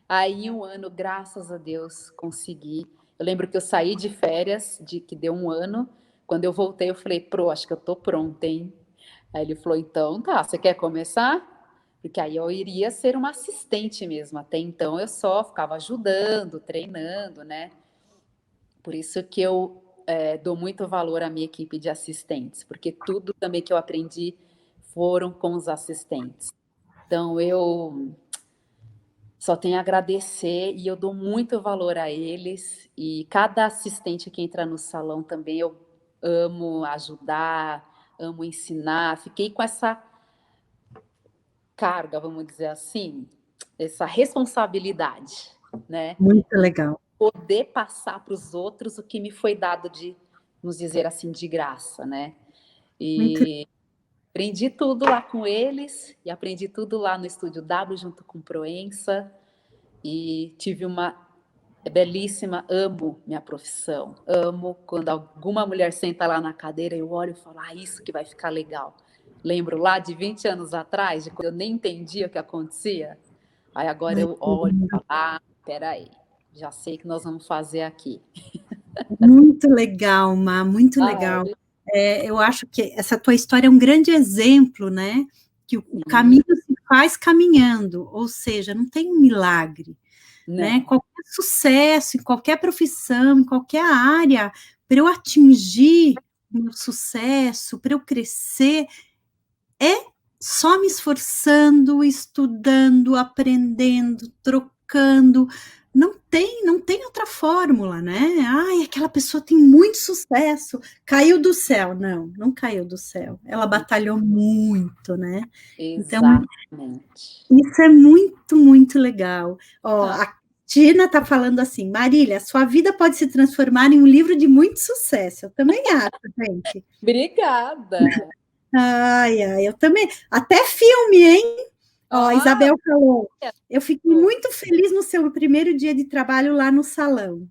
B: Aí 1 ano, graças a Deus, consegui. Eu lembro que eu saí de férias, que deu 1 ano. Quando eu voltei, eu falei, acho que eu tô pronta, hein? Aí ele falou, então tá, você quer começar? Porque aí eu iria ser uma assistente mesmo. Até então eu só ficava ajudando, treinando, né? Por isso que eu dou muito valor à minha equipe de assistentes, porque tudo também que eu aprendi foram com os assistentes. Então eu só tenho a agradecer e eu dou muito valor a eles. E cada assistente que entra no salão também eu amo ajudar, amo ensinar. Fiquei com essa carga, vamos dizer assim, essa responsabilidade, né?
A: Muito legal.
B: Poder passar para os outros o que me foi dado de, vamos dizer assim, de graça, né?
A: Muito
B: E aprendi tudo lá com eles e aprendi tudo lá no Estúdio W junto com Proença e tive uma belíssima, amo minha profissão, amo quando alguma mulher senta lá na cadeira, eu olho e falo, isso que vai ficar legal. Lembro lá de 20 anos atrás, de quando eu nem entendia o que acontecia, aí agora eu olho e falo, peraí, já sei o que nós vamos fazer aqui.
A: Muito legal, Má, muito legal. Eu acho que essa tua história é um grande exemplo, né? Que o caminho se faz caminhando, ou seja, não tem um milagre, né? Qualquer sucesso, em qualquer profissão, em qualquer área, para eu atingir o meu sucesso, para eu crescer, é só me esforçando, estudando, aprendendo, trocando. Não tem outra fórmula, né? Ai, aquela pessoa tem muito sucesso, caiu do céu. Não caiu do céu. Ela batalhou muito, né?
B: Exatamente.
A: Então, isso é muito, muito legal. Ó, a Tina está falando assim, Marília, sua vida pode se transformar em um livro de muito sucesso. Eu também acho, gente.
B: Obrigada.
A: Eu também. Até filme, hein? Ó, Isabel falou. Eu fiquei muito feliz no seu primeiro dia de trabalho lá no salão.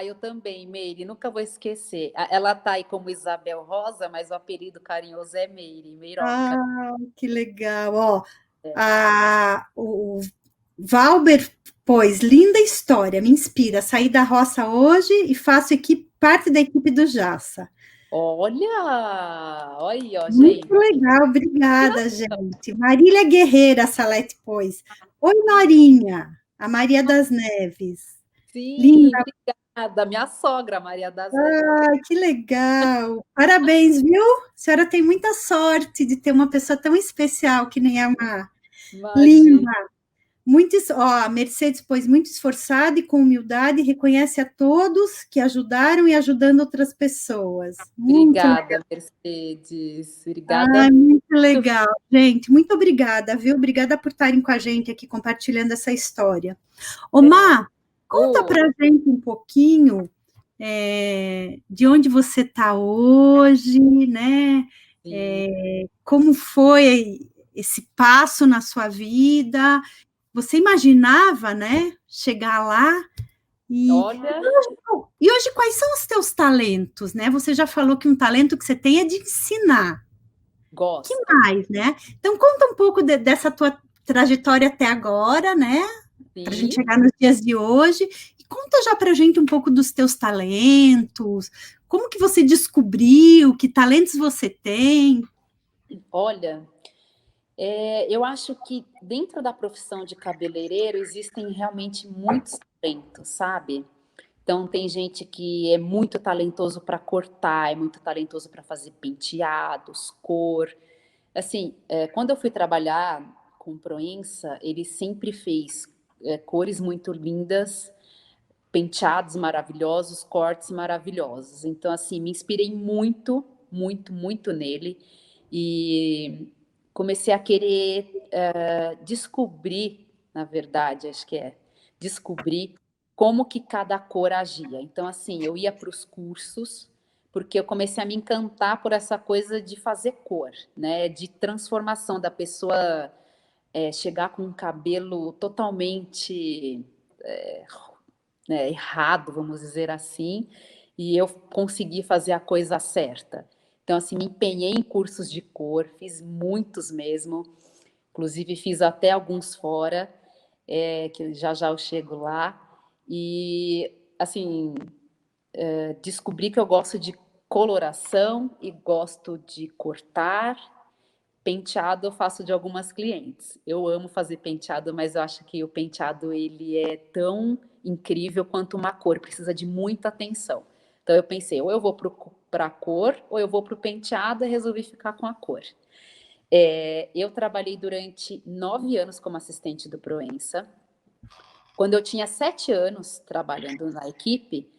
B: Eu também, Meire, nunca vou esquecer. Ela tá aí como Isabel Rosa, mas o apelido carinhoso é Meire, Meiroca.
A: Que legal. Ó, o Valber, pois, linda história, me inspira. Saí da roça hoje e faço parte da equipe do Jaça.
B: Olha, ó,
A: Muito
B: gente.
A: legal, obrigada, gente. Marília Guerreira, Salete, pois. Oi, Norinha, a Maria das Neves.
B: Sim,
A: Linda.
B: obrigada. Minha sogra, Maria das Neves.
A: Ai, que legal. Parabéns, viu? A senhora tem muita sorte de ter uma pessoa tão especial que nem a Mar. Linda. A Mercedes, pois, muito esforçada e com humildade, reconhece a todos que ajudaram e ajudando outras pessoas.
B: Obrigada, Mercedes. Obrigada.
A: Muito legal, gente. Muito obrigada, viu? Obrigada por estarem com a gente aqui compartilhando essa história. Má, conta pra gente um pouquinho de onde você está hoje, né? Como foi esse passo na sua vida? Você imaginava, né, chegar lá?
B: Olha.
A: E hoje, quais são os teus talentos, né? Você já falou que um talento que você tem é de ensinar.
B: Gosto.
A: Que mais, né? Então, conta um pouco dessa tua trajetória até agora, né? Para a gente chegar nos dias de hoje. E conta já para a gente um pouco dos teus talentos. Como que você descobriu? Que talentos você tem?
B: Olha, eu acho que dentro da profissão de cabeleireiro existem realmente muitos talentos, sabe? Então, tem gente que é muito talentoso para cortar, é muito talentoso para fazer penteados, cor. Assim, quando eu fui trabalhar com Proença, ele sempre fez cores muito lindas, penteados maravilhosos, cortes maravilhosos. Então, assim, me inspirei muito, muito, muito nele. e comecei a querer descobrir, na verdade, descobrir como que cada cor agia. Então, assim, eu ia para os cursos, porque eu comecei a me encantar por essa coisa de fazer cor, né? De transformação da pessoa chegar com um cabelo totalmente errado, vamos dizer assim, e eu consegui fazer a coisa certa. Então, assim, me empenhei em cursos de cor, fiz muitos mesmo, inclusive fiz até alguns fora, que já já eu chego lá, e, assim, descobri que eu gosto de coloração e gosto de cortar. Penteado eu faço de algumas clientes. Eu amo fazer penteado, mas eu acho que o penteado ele é tão incrível quanto uma cor, precisa de muita atenção. Então eu pensei, ou eu vou para a cor, ou eu vou para o penteado e resolvi ficar com a cor. Eu trabalhei durante 9 anos como assistente do Proença. Quando eu tinha 7 anos trabalhando na equipe,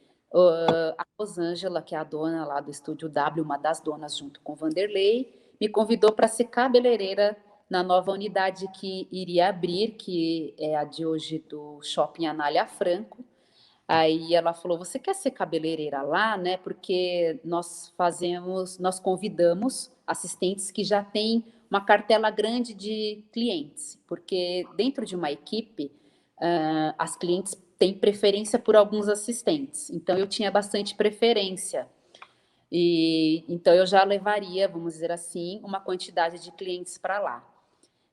B: a Rosângela, que é a dona lá do Estúdio W, uma das donas junto com o Vanderlei, me convidou para ser cabeleireira na nova unidade que iria abrir, que é a de hoje do Shopping Anália Franco. Aí ela falou: "Você quer ser cabeleireira lá, né? Porque nós convidamos assistentes que já têm uma cartela grande de clientes, porque dentro de uma equipe, as clientes têm preferência por alguns assistentes. Então eu tinha bastante preferência. E então eu já levaria, vamos dizer assim, uma quantidade de clientes para lá.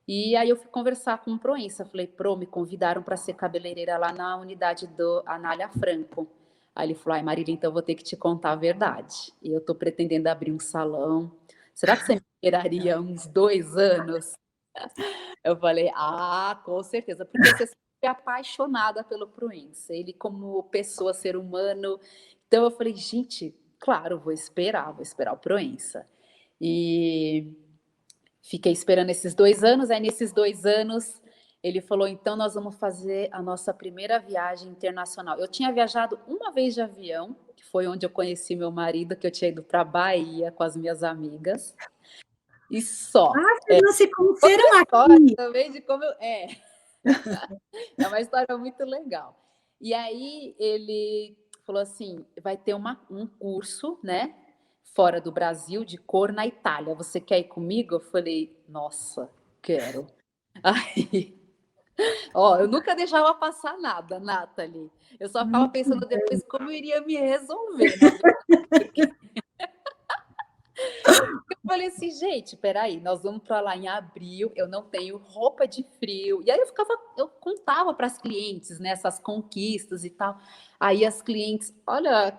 B: E aí eu fui conversar com o Proença, falei: "Pro, me convidaram para ser cabeleireira lá na unidade do Anália Franco". Aí ele falou: "Ai, Marília, então eu vou ter que te contar a verdade. Eu estou pretendendo abrir um salão. Será que você me esperaria uns 2 anos?" Eu falei: "Ah, com certeza", porque você sempre é apaixonada pelo Proença, ele como pessoa, ser humano. Então eu falei: "Gente, claro, vou esperar o Proença". E fiquei esperando esses 2 anos, aí nesses 2 anos ele falou: "Então nós vamos fazer a nossa primeira viagem internacional". Eu tinha viajado uma vez de avião, que foi onde eu conheci meu marido, que eu tinha ido pra Bahia com as minhas amigas, e só.
A: Ah, vocês não se
B: Outra
A: conheceram
B: história
A: aqui?
B: também de como é uma história muito legal. E aí ele falou assim: "Vai ter um curso, né, fora do Brasil de cor na Itália. Você quer ir comigo?" Eu falei: "Nossa, quero". Aí, ó, eu nunca deixava passar nada, Nathalie. Eu só ficava
A: Muito
B: pensando
A: bem.
B: depois como eu iria me resolver, na verdade, porque eu falei assim: "Gente, espera aí, nós vamos para lá em abril, eu não tenho roupa de frio". E aí eu contava para as clientes, né, essas conquistas e tal. Aí as clientes, olha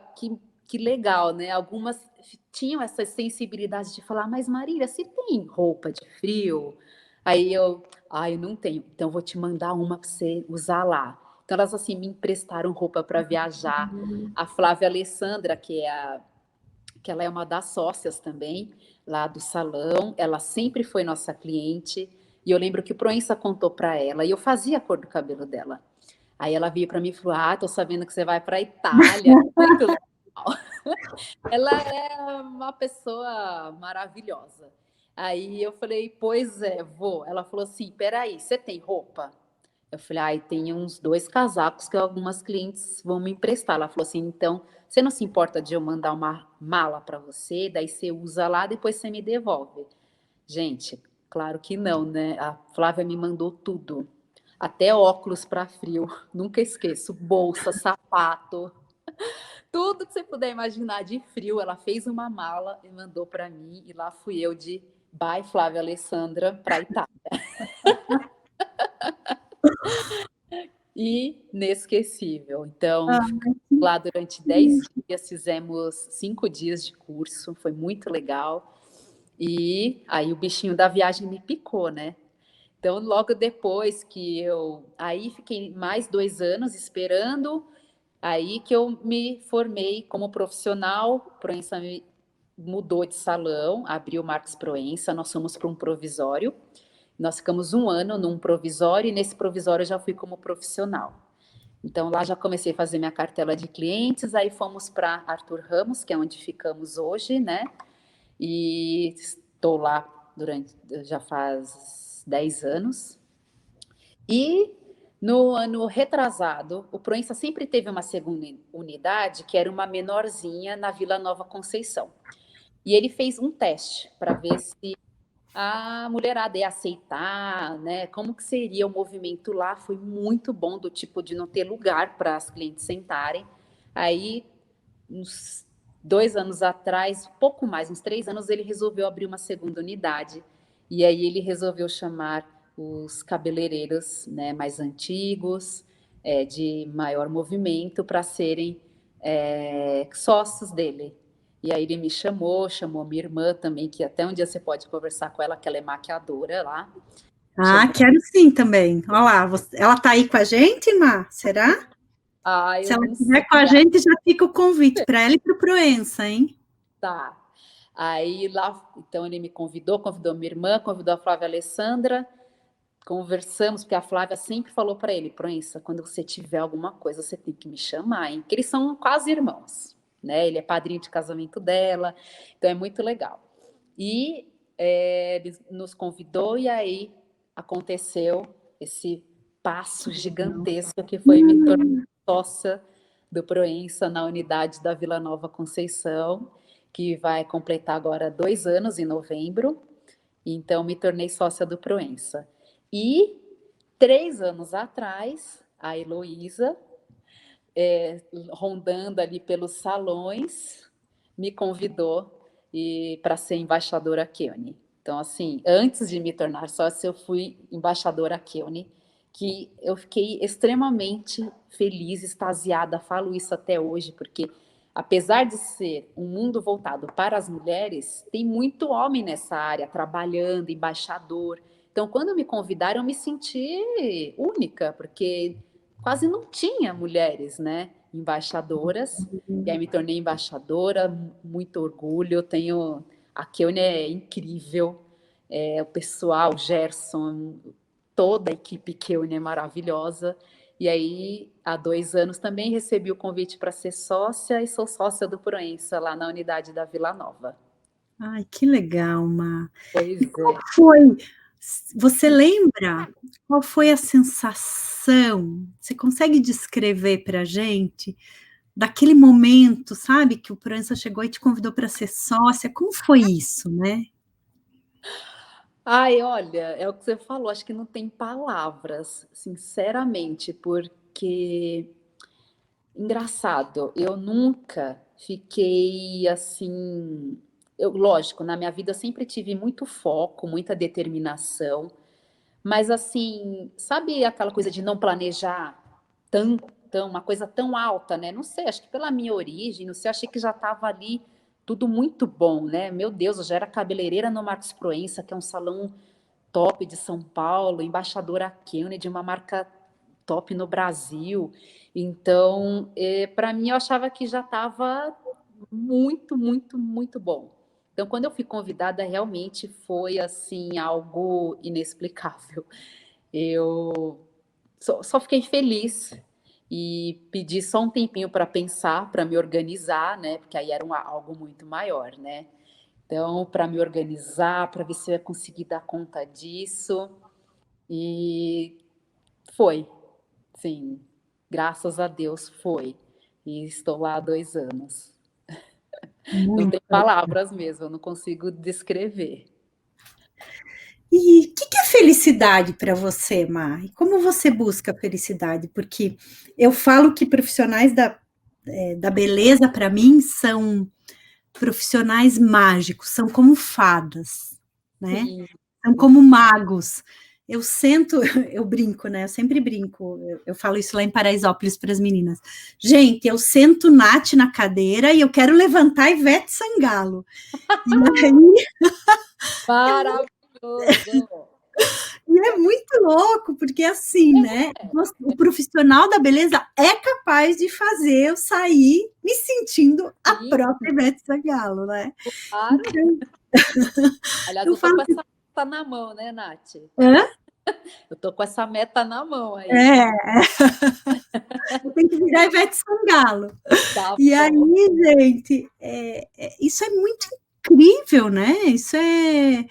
B: que legal, né, algumas tinham essa sensibilidade de falar: "Mas Marília, você tem roupa de frio?" Aí eu: "Ai, eu não tenho, então vou te mandar uma para você usar lá". Então elas, assim, me emprestaram roupa para viajar. A Flávia Alessandra, que ela é uma das sócias também lá do salão, ela sempre foi nossa cliente, e eu lembro que o Proença contou para ela, e eu fazia a cor do cabelo dela. Aí ela veio para mim e falou: "Ah, tô sabendo que você vai para a Itália". Muito legal. Ela é uma pessoa maravilhosa. Aí eu falei: "Pois é, vou". Ela falou assim: "Espera, você tem roupa?" Eu falei: "Ai, tem uns 2 casacos que algumas clientes vão me emprestar". Ela falou assim: "Então, você não se importa de eu mandar uma mala para você, daí você usa lá, depois você me devolve?". Gente, claro que não, né, a Flávia me mandou tudo, até óculos para frio, nunca esqueço, bolsa, sapato, tudo que você puder imaginar de frio, ela fez uma mala e mandou para mim, e lá fui eu de "Bye, Flávia Alessandra", pra Itália. Inesquecível. Então,
A: Ah,
B: ficamos lá durante 10 dias, fizemos 5 dias de curso, foi muito legal. E aí o bichinho da viagem me picou, né? Então, logo depois que aí fiquei mais 2 anos esperando, aí que eu me formei como profissional. Proença me mudou de salão, abriu o Marcos Proença, nós fomos para um provisório. Nós ficamos 1 ano num provisório, e nesse provisório eu já fui como profissional. Então, lá já comecei a fazer minha cartela de clientes, aí fomos para Arthur Ramos, que é onde ficamos hoje, né? E estou lá já faz 10 anos. E no ano retrasado, o Proença sempre teve uma segunda unidade, que era uma menorzinha na Vila Nova Conceição. E ele fez um teste para ver se a mulherada ia aceitar, né? Como que seria o movimento lá? Foi muito bom, do tipo de não ter lugar para as clientes sentarem. Aí, uns 2 anos atrás, pouco mais, uns 3 anos, ele resolveu abrir uma segunda unidade. E aí ele resolveu chamar os cabeleireiros, né, mais antigos, de maior movimento, para serem sócios dele. E aí ele me chamou minha irmã também, que até um dia você pode conversar com ela, que ela é maquiadora lá.
A: Ah, quero sim também. Olha lá, ela tá aí com a gente, Má? Será? Se ela estiver com a gente, já fica o convite para ela e para o Proença, hein?
B: Tá. Aí lá, então ele me convidou minha irmã, convidou a Flávia Alessandra, conversamos, porque a Flávia sempre falou para ele: Proença, quando você tiver alguma coisa, você tem que me chamar, hein? Porque eles são quase irmãos, né? Ele é padrinho de casamento dela, então é muito legal. E ele nos convidou, e aí aconteceu esse passo gigantesco que foi me tornar sócia do Proença na unidade da Vila Nova Conceição, que vai completar agora 2 anos em novembro. Então me tornei sócia do Proença. E 3 anos atrás, a Heloísa, rondando ali pelos salões, me convidou para ser embaixadora Keone. Então, assim, antes de me tornar sócia, eu fui embaixadora Keone, que eu fiquei extremamente feliz, extasiada, falo isso até hoje, porque apesar de ser um mundo voltado para as mulheres, tem muito homem nessa área, trabalhando, embaixador. Então, quando me convidaram, eu me senti única, porque quase não tinha mulheres, né, embaixadoras. E aí me tornei embaixadora, muito orgulho. A Keone é incrível, o pessoal, o Gerson, toda a equipe Keone é maravilhosa. E aí, há 2 anos, também recebi o convite para ser sócia, e sou sócia do Proença, lá na unidade da Vila Nova.
A: Ai, que legal, Má.
B: Pois
A: e qual foi? Você lembra qual foi a sensação? Você consegue descrever para a gente daquele momento, sabe, que o Proença chegou e te convidou para ser sócia? Como foi isso, né?
B: Ai, olha, é o que você falou, acho que não tem palavras, sinceramente, porque engraçado, eu nunca fiquei assim. Lógico, na minha vida eu sempre tive muito foco, muita determinação, mas assim, sabe aquela coisa de não planejar uma coisa tão alta, né? Não sei, acho que pela minha origem, não sei, achei que já estava ali tudo muito bom, né? Meu Deus, eu já era cabeleireira no Marcos Proença, que é um salão top de São Paulo, embaixadora Keone de uma marca top no Brasil. Então, para mim, eu achava que já estava muito, muito, muito bom. Então, quando eu fui convidada, realmente foi assim algo inexplicável. Eu só fiquei feliz e pedi só um tempinho para pensar, para me organizar, né? Porque aí era algo muito maior, né? Então, para me organizar, para ver se eu ia conseguir dar conta disso. E foi, sim, graças a Deus foi. E estou lá há 2 anos. Não tem palavras mesmo, eu não consigo descrever.
A: E o que é felicidade para você, Má? E como você busca felicidade? Porque eu falo que profissionais da beleza, para mim, são profissionais mágicos, são como fadas, né?
B: Sim.
A: São como magos. Eu brinco, né? Eu sempre brinco, eu falo isso lá em Paraisópolis para as meninas. Gente, eu sento Nath na cadeira e eu quero levantar Ivete Sangalo. E aí...
B: Maravilhoso!
A: E é muito louco, porque assim, né? O profissional da beleza é capaz de fazer eu sair me sentindo a própria Ivete Sangalo, né?
B: Claro.
A: Então,
B: aliás, eu tô com essa meta na mão, né, Nath?
A: Hã?
B: Eu tô com essa meta na mão aí.
A: Eu tenho que virar Ivete Sangalo.
B: Tá
A: e
B: bom.
A: aí, gente, isso é muito incrível, né? Isso é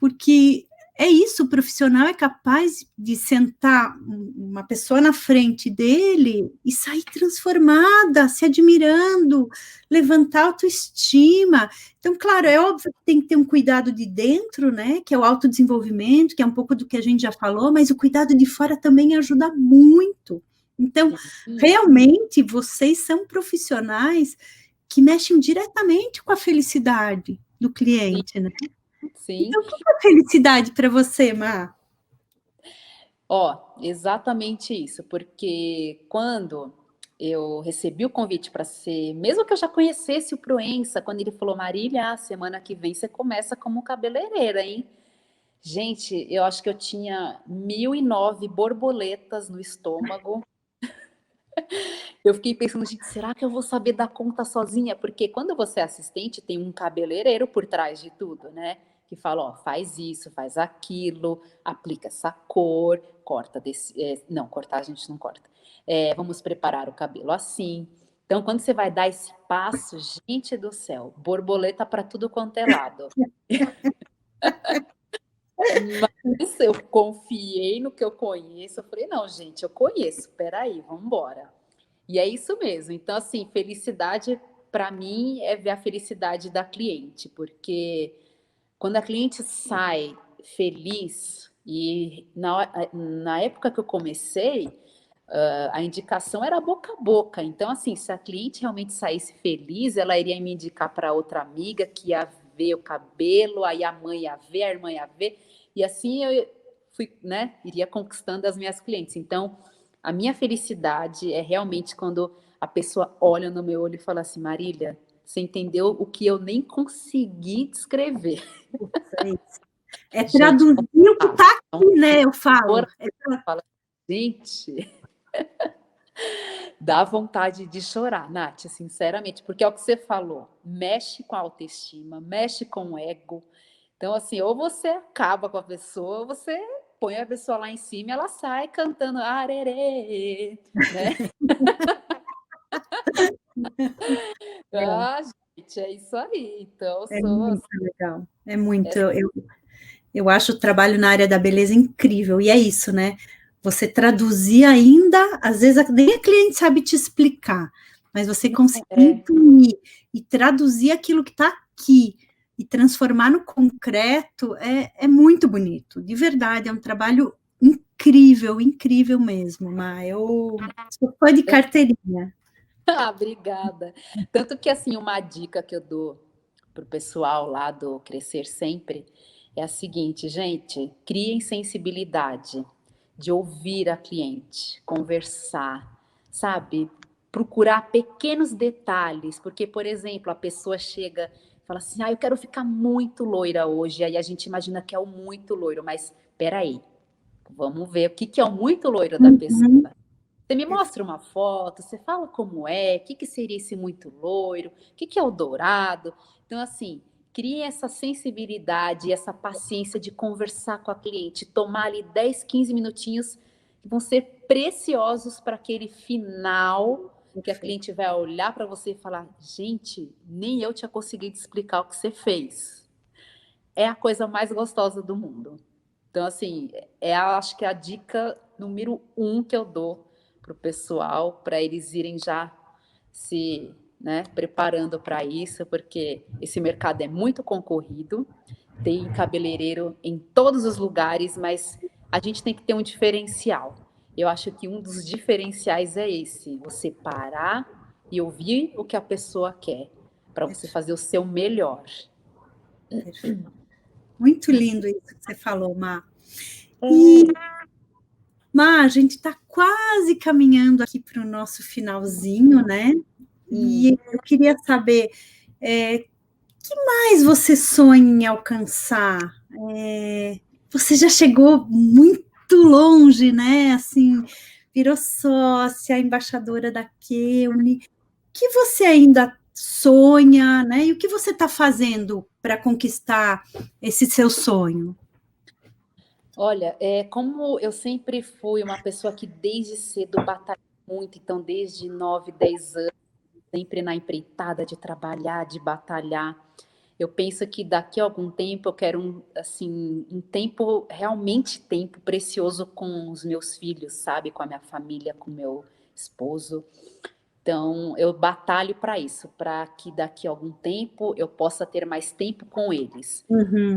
A: porque é isso, o profissional é capaz de sentar uma pessoa na frente dele e sair transformada, se admirando, levantar autoestima. Então, claro, é óbvio que tem que ter um cuidado de dentro, né, que é o autodesenvolvimento, que é um pouco do que a gente já falou, mas o cuidado de fora também ajuda muito. Então, realmente, vocês são profissionais que mexem diretamente com a felicidade do cliente, né?
B: Sim.
A: Então, o que é felicidade para você, Má?
B: Exatamente isso, porque quando eu recebi o convite para ser, mesmo que eu já conhecesse o Proença, quando ele falou, Marília, semana que vem você começa como cabeleireira, hein? Gente, eu acho que eu tinha 1009 borboletas no estômago. Eu fiquei pensando, gente, será que eu vou saber dar conta sozinha? Porque quando você é assistente, tem um cabeleireiro por trás de tudo, né? Que fala, ó, faz isso, faz aquilo, aplica essa cor, corta desse... não, cortar a gente não corta. Vamos preparar o cabelo assim. Então, quando você vai dar esse passo, gente do céu, borboleta para tudo quanto é lado. Mas eu confiei no que eu conheço. Eu falei, não, gente, eu conheço, peraí, vamos embora. E é isso mesmo. Então, assim, felicidade para mim é ver a felicidade da cliente, porque quando a cliente sai feliz, e na época que eu comecei, a indicação era boca a boca. Então, assim, se a cliente realmente saísse feliz, ela iria me indicar para outra amiga que ia ver o cabelo, aí a mãe ia ver, a irmã ia ver, e assim eu fui, né, iria conquistando as minhas clientes. Então, a minha felicidade é realmente quando a pessoa olha no meu olho e fala assim, Marília, você entendeu o que eu nem consegui descrever.
A: É traduzir o que está aqui, né? Eu falo.
B: Gente, dá vontade de chorar, Nath, sinceramente, porque é o que você falou, mexe com a autoestima, mexe com o ego. Então, assim, ou você acaba com a pessoa, ou você põe a pessoa lá em cima e ela sai cantando arerê, né? Gente, é isso aí. Então,
A: É muito legal. É muito. Eu acho o trabalho na área da beleza incrível. E é isso, né? Você traduzir ainda, às vezes nem a cliente sabe te explicar, mas você conseguir imprimir e traduzir aquilo que está aqui e transformar no concreto é muito bonito. De verdade, é um trabalho incrível, incrível mesmo, Má. Eu sou fã de carteirinha.
B: Obrigada. Tanto que, assim, uma dica que eu dou para o pessoal lá do Crescer Sempre é a seguinte, gente, criem sensibilidade de ouvir a cliente, conversar, sabe? Procurar pequenos detalhes, porque, por exemplo, a pessoa chega e fala assim, eu quero ficar muito loira hoje, aí a gente imagina que é o muito loiro, mas peraí, vamos ver o que é o muito loiro da pessoa. Você me mostra uma foto, você fala como é, o que seria esse muito loiro, o que é o dourado. Então, assim, crie essa sensibilidade, essa paciência de conversar com a cliente, tomar ali 10, 15 minutinhos que vão ser preciosos para aquele final que a cliente vai olhar para você e falar, gente, nem eu tinha conseguido explicar o que você fez. É a coisa mais gostosa do mundo. Então, assim, acho que é a dica número 1 que eu dou para o pessoal, para eles irem já se, né, preparando para isso, porque esse mercado é muito concorrido, tem cabeleireiro em todos os lugares, mas a gente tem que ter um diferencial. Eu acho que um dos diferenciais é esse, você parar e ouvir o que a pessoa quer, para você fazer o seu melhor.
A: Muito lindo isso que você falou, Má. E, Má, a gente está quase caminhando aqui para o nosso finalzinho, né? E eu queria saber, que mais você sonha em alcançar? Você já chegou muito longe, né? Assim, virou sócia, embaixadora da Keune. O que você ainda sonha, né? E o que você está fazendo para conquistar esse seu sonho?
B: Olha, como eu sempre fui uma pessoa que desde cedo batalhou muito, então desde 9, 10 anos, sempre na empreitada de trabalhar, de batalhar, eu penso que daqui a algum tempo eu quero um tempo, realmente tempo precioso com os meus filhos, sabe? Com a minha família, com o meu esposo. Então, eu batalho para isso, para que daqui a algum tempo eu possa ter mais tempo com eles.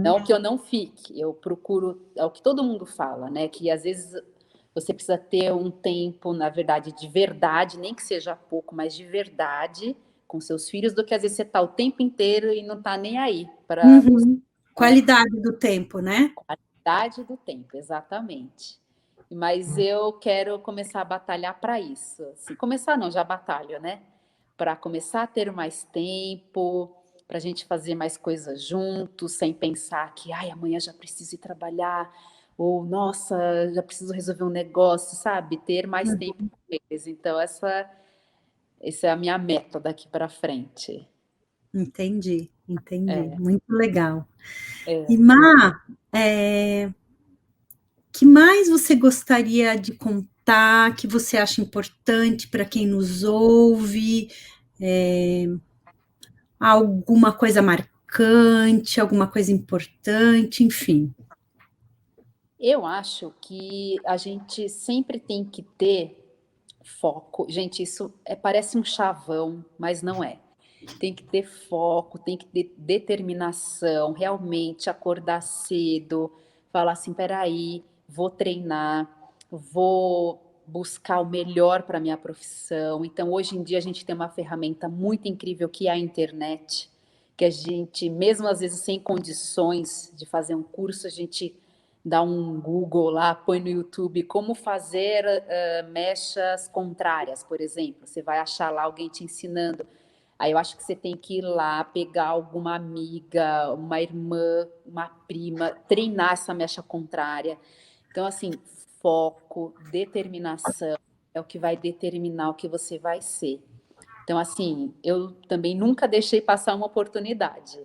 B: Não que eu não fique, eu procuro, é o que todo mundo fala, né? Que às vezes você precisa ter um tempo, na verdade, de verdade, nem que seja pouco, mas de verdade com seus filhos, do que às vezes você está o tempo inteiro e não está nem aí para
A: Qualidade do tempo, né?
B: Qualidade do tempo, exatamente. Mas eu quero começar a batalhar para isso. Assim, começar não, já batalho, né? Para começar a ter mais tempo, para a gente fazer mais coisas juntos, sem pensar que, ai, amanhã já preciso ir trabalhar, ou, nossa, já preciso resolver um negócio, sabe? Ter mais tempo com eles. Então, essa é a minha meta daqui para frente.
A: Entendi. Muito legal.
B: É.
A: E, Má, que mais você gostaria de contar, que você acha importante para quem nos ouve? Alguma coisa marcante, alguma coisa importante, enfim.
B: Eu acho que a gente sempre tem que ter foco. Gente, isso parece um chavão, mas não é. Tem que ter foco, tem que ter determinação, realmente acordar cedo, falar assim, peraí, vou treinar, vou buscar o melhor para a minha profissão. Então, hoje em dia, a gente tem uma ferramenta muito incrível que é a internet, que a gente, mesmo às vezes sem condições de fazer um curso, a gente dá um Google lá, põe no YouTube como fazer mechas contrárias, por exemplo. Você vai achar lá alguém te ensinando. Aí eu acho que você tem que ir lá, pegar alguma amiga, uma irmã, uma prima, treinar essa mecha contrária. Então, assim, foco, determinação é o que vai determinar o que você vai ser. Então, assim, eu também nunca deixei passar uma oportunidade.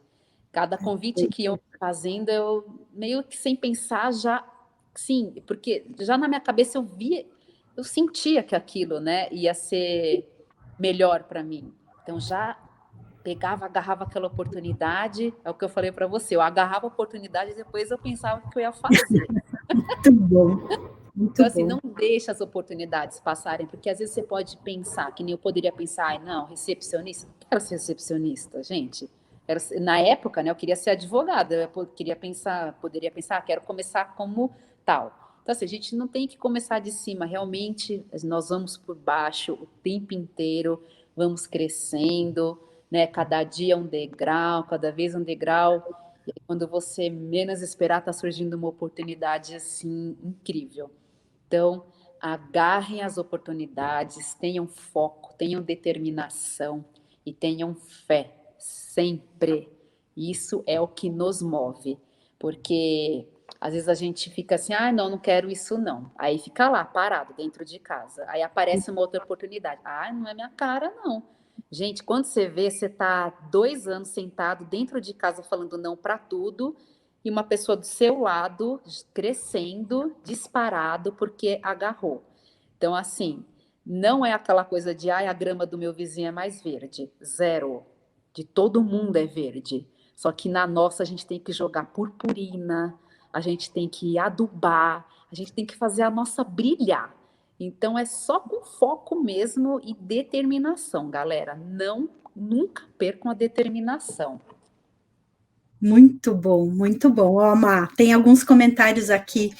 B: Cada convite que eu fazendo, eu meio que sem pensar já, sim, porque já na minha cabeça eu sentia que aquilo, né, ia ser melhor para mim. Então já pegava, agarrava aquela oportunidade, é o que eu falei para você, eu agarrava a oportunidade e depois eu pensava o que eu ia fazer.
A: Muito bom.
B: Então, assim, não deixa as oportunidades passarem, porque às vezes você pode pensar, que nem eu poderia pensar, ai, não, recepcionista, não quero ser recepcionista, gente. Na época, né, eu queria ser advogada, eu poderia pensar, quero começar como tal. Então, assim, a gente não tem que começar de cima, realmente nós vamos por baixo o tempo inteiro, vamos crescendo, né, cada dia um degrau, cada vez um degrau, e quando você menos esperar, está surgindo uma oportunidade, assim, incrível. Então, agarrem as oportunidades, tenham foco, tenham determinação e tenham fé, sempre. Isso é o que nos move, porque às vezes a gente fica assim, ah, não quero isso não. Aí fica lá, parado, dentro de casa. Aí aparece uma outra oportunidade. Ah, não é minha cara, não. Gente, quando você vê, você está 2 anos sentado dentro de casa falando não para tudo, e uma pessoa do seu lado crescendo, disparado, porque agarrou. Então, assim, não é aquela coisa de, a grama do meu vizinho é mais verde. Zero. De todo mundo é verde. Só que na nossa a gente tem que jogar purpurina, a gente tem que adubar, a gente tem que fazer a nossa brilhar. Então, é só com foco mesmo e determinação, galera. Nunca percam a determinação.
A: Muito bom, muito bom. Ó, Má, tem alguns comentários aqui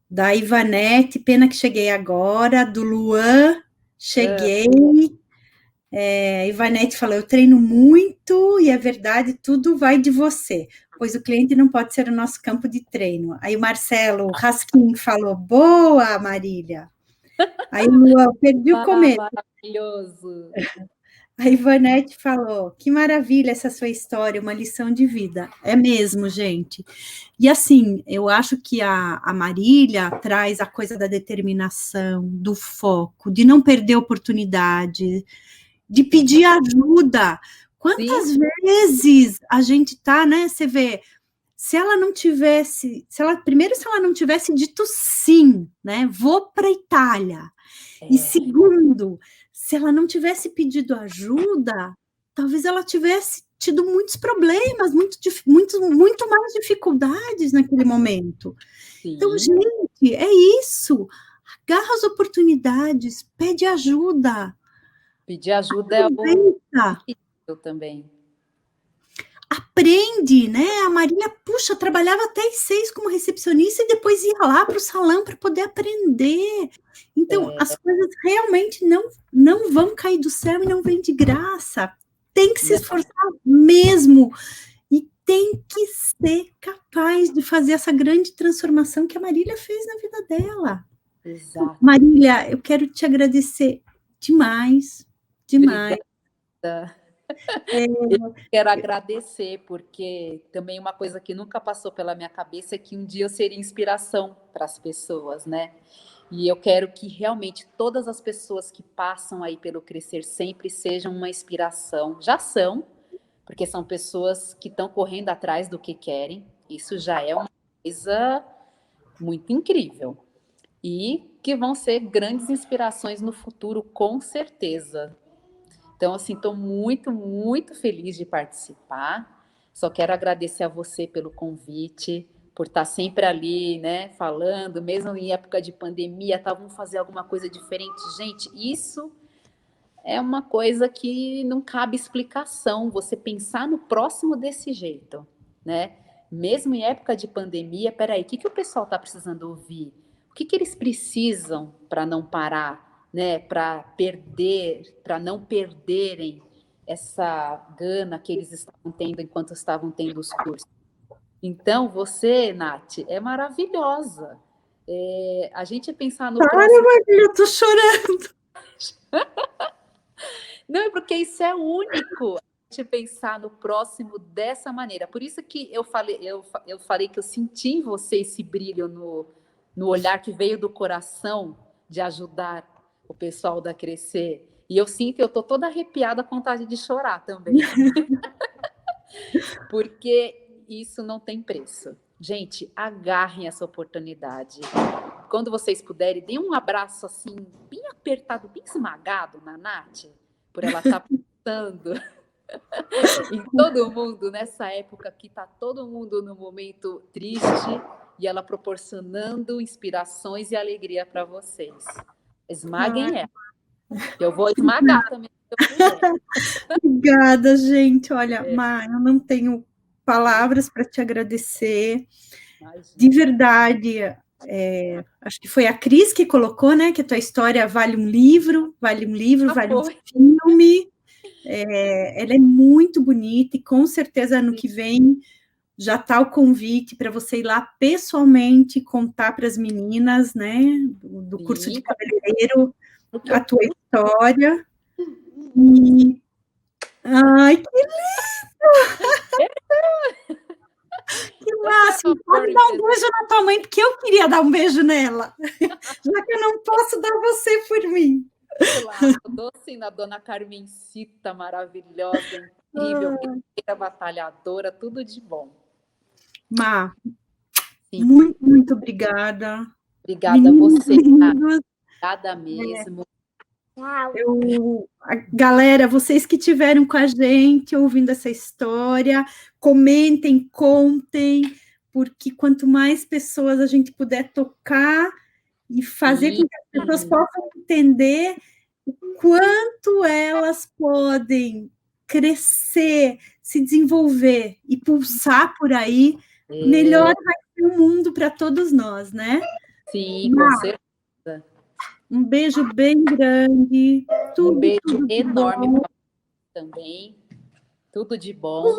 A: da Ivanete, pena que cheguei agora, do Luan, cheguei. Ivanete falou, eu treino muito e é verdade, tudo vai de você, pois o cliente não pode ser o nosso campo de treino. Aí o Marcelo Raskin falou, boa, Marília. Aí o Luan, perdi o começo.
B: Maravilhoso.
A: A Ivanete falou, que maravilha essa sua história, uma lição de vida. É mesmo, gente. E assim, eu acho que a Marília traz a coisa da determinação, do foco, de não perder oportunidade, de pedir ajuda. Quantas vezes a gente tá, né? Você vê, se ela não tivesse dito sim, né? Vou para a Itália. E segundo, se ela não tivesse pedido ajuda, talvez ela tivesse tido muitos problemas, muito mais dificuldades naquele momento.
B: Sim.
A: Então, gente, é isso. Agarra as oportunidades, pede ajuda.
B: Pedir ajuda é o também.
A: Aprende, né? A Marília, puxa, trabalhava até às 6 como recepcionista e depois ia lá para o salão para poder aprender. Então, as coisas realmente não vão cair do céu e não vêm de graça. Tem que se esforçar mesmo. E tem que ser capaz de fazer essa grande transformação que a Marília fez na vida dela.
B: Exato.
A: Então, Marília, eu quero te agradecer demais.
B: Obrigada. Eu quero agradecer, porque também uma coisa que nunca passou pela minha cabeça é que um dia eu seria inspiração para as pessoas, né? E eu quero que realmente todas as pessoas que passam aí pelo Crescer Sempre sejam uma inspiração. Já são, porque são pessoas que estão correndo atrás do que querem. Isso já é uma coisa muito incrível. E que vão ser grandes inspirações no futuro, com certeza. Então, assim, estou muito, muito feliz de participar. Só quero agradecer a você pelo convite, por estar sempre ali, né, falando, mesmo em época de pandemia, vamos fazer alguma coisa diferente. Gente, isso é uma coisa que não cabe explicação, você pensar no próximo desse jeito, né? Mesmo em época de pandemia, peraí, o que o pessoal está precisando ouvir? O que eles precisam para não parar, né? Para não perderem essa gana que eles estavam tendo enquanto estavam tendo os cursos. Então, você, Nath, é maravilhosa. A gente pensar no próximo...
A: Marília, eu tô chorando.
B: Não, é porque isso é único, a gente pensar no próximo dessa maneira. Por isso que eu falei que eu senti em você esse brilho no olhar que veio do coração de ajudar o pessoal a crescer. E eu sinto, eu tô toda arrepiada com vontade de chorar também. Porque isso não tem preço. Gente, agarrem essa oportunidade. Quando vocês puderem, deem um abraço assim, bem apertado, bem esmagado na Nath, por ela estar pensando em todo mundo, nessa época que está todo mundo no momento triste, e ela proporcionando inspirações e alegria para vocês. Esmaguem ela. Eu vou esmagar também.
A: Obrigada, gente. Olha, Má, eu não tenho palavras para te agradecer. Imagina. De verdade, acho que foi a Cris que colocou, né, que a tua história vale um livro, vale um filme. Ela é muito bonita e com certeza ano que vem já está o convite para você ir lá pessoalmente contar para as meninas, né, do curso de cabeleireiro, a tua história. E... Ai, que lindo! Que máximo! Pode dar um beijo na tua mãe, porque eu queria dar um beijo nela, já que eu não posso dar você por mim.
B: Claro, dou sim na dona Carmencita, maravilhosa, incrível, guerreira, batalhadora, tudo de bom.
A: Má, muito, muito obrigada.
B: Obrigada a você, obrigada mesmo.
A: Galera, vocês que estiveram com a gente ouvindo essa história, comentem, contem, porque quanto mais pessoas a gente puder tocar e fazer com que as pessoas possam entender o quanto elas podem crescer, se desenvolver e pulsar por aí, melhor vai ser o mundo para todos nós, né?
B: Sim, com certeza.
A: Um beijo bem grande.
B: Um beijo enorme também. Tudo de bom.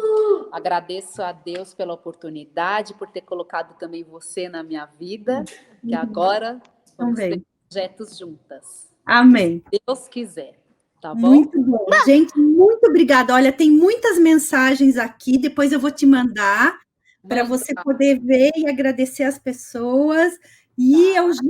B: Agradeço a Deus pela oportunidade, por ter colocado também você na minha vida, que agora vamos ter projetos juntas.
A: Amém.
B: Se Deus quiser. Tá bom?
A: Muito bom. Gente, muito obrigada. Olha, tem muitas mensagens aqui, depois eu vou te mandar para você poder ver e agradecer as pessoas. E eu já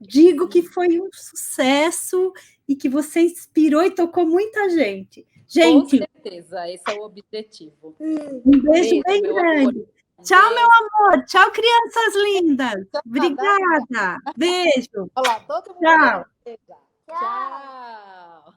A: digo que foi um sucesso e que você inspirou e tocou muita gente. Gente,
B: com certeza, esse é o objetivo.
A: Um beijo bem grande. Tchau, meu amor. Tchau, crianças lindas. Obrigada. Beijo.
B: Olá, todo mundo.
A: Tchau.
B: Tchau.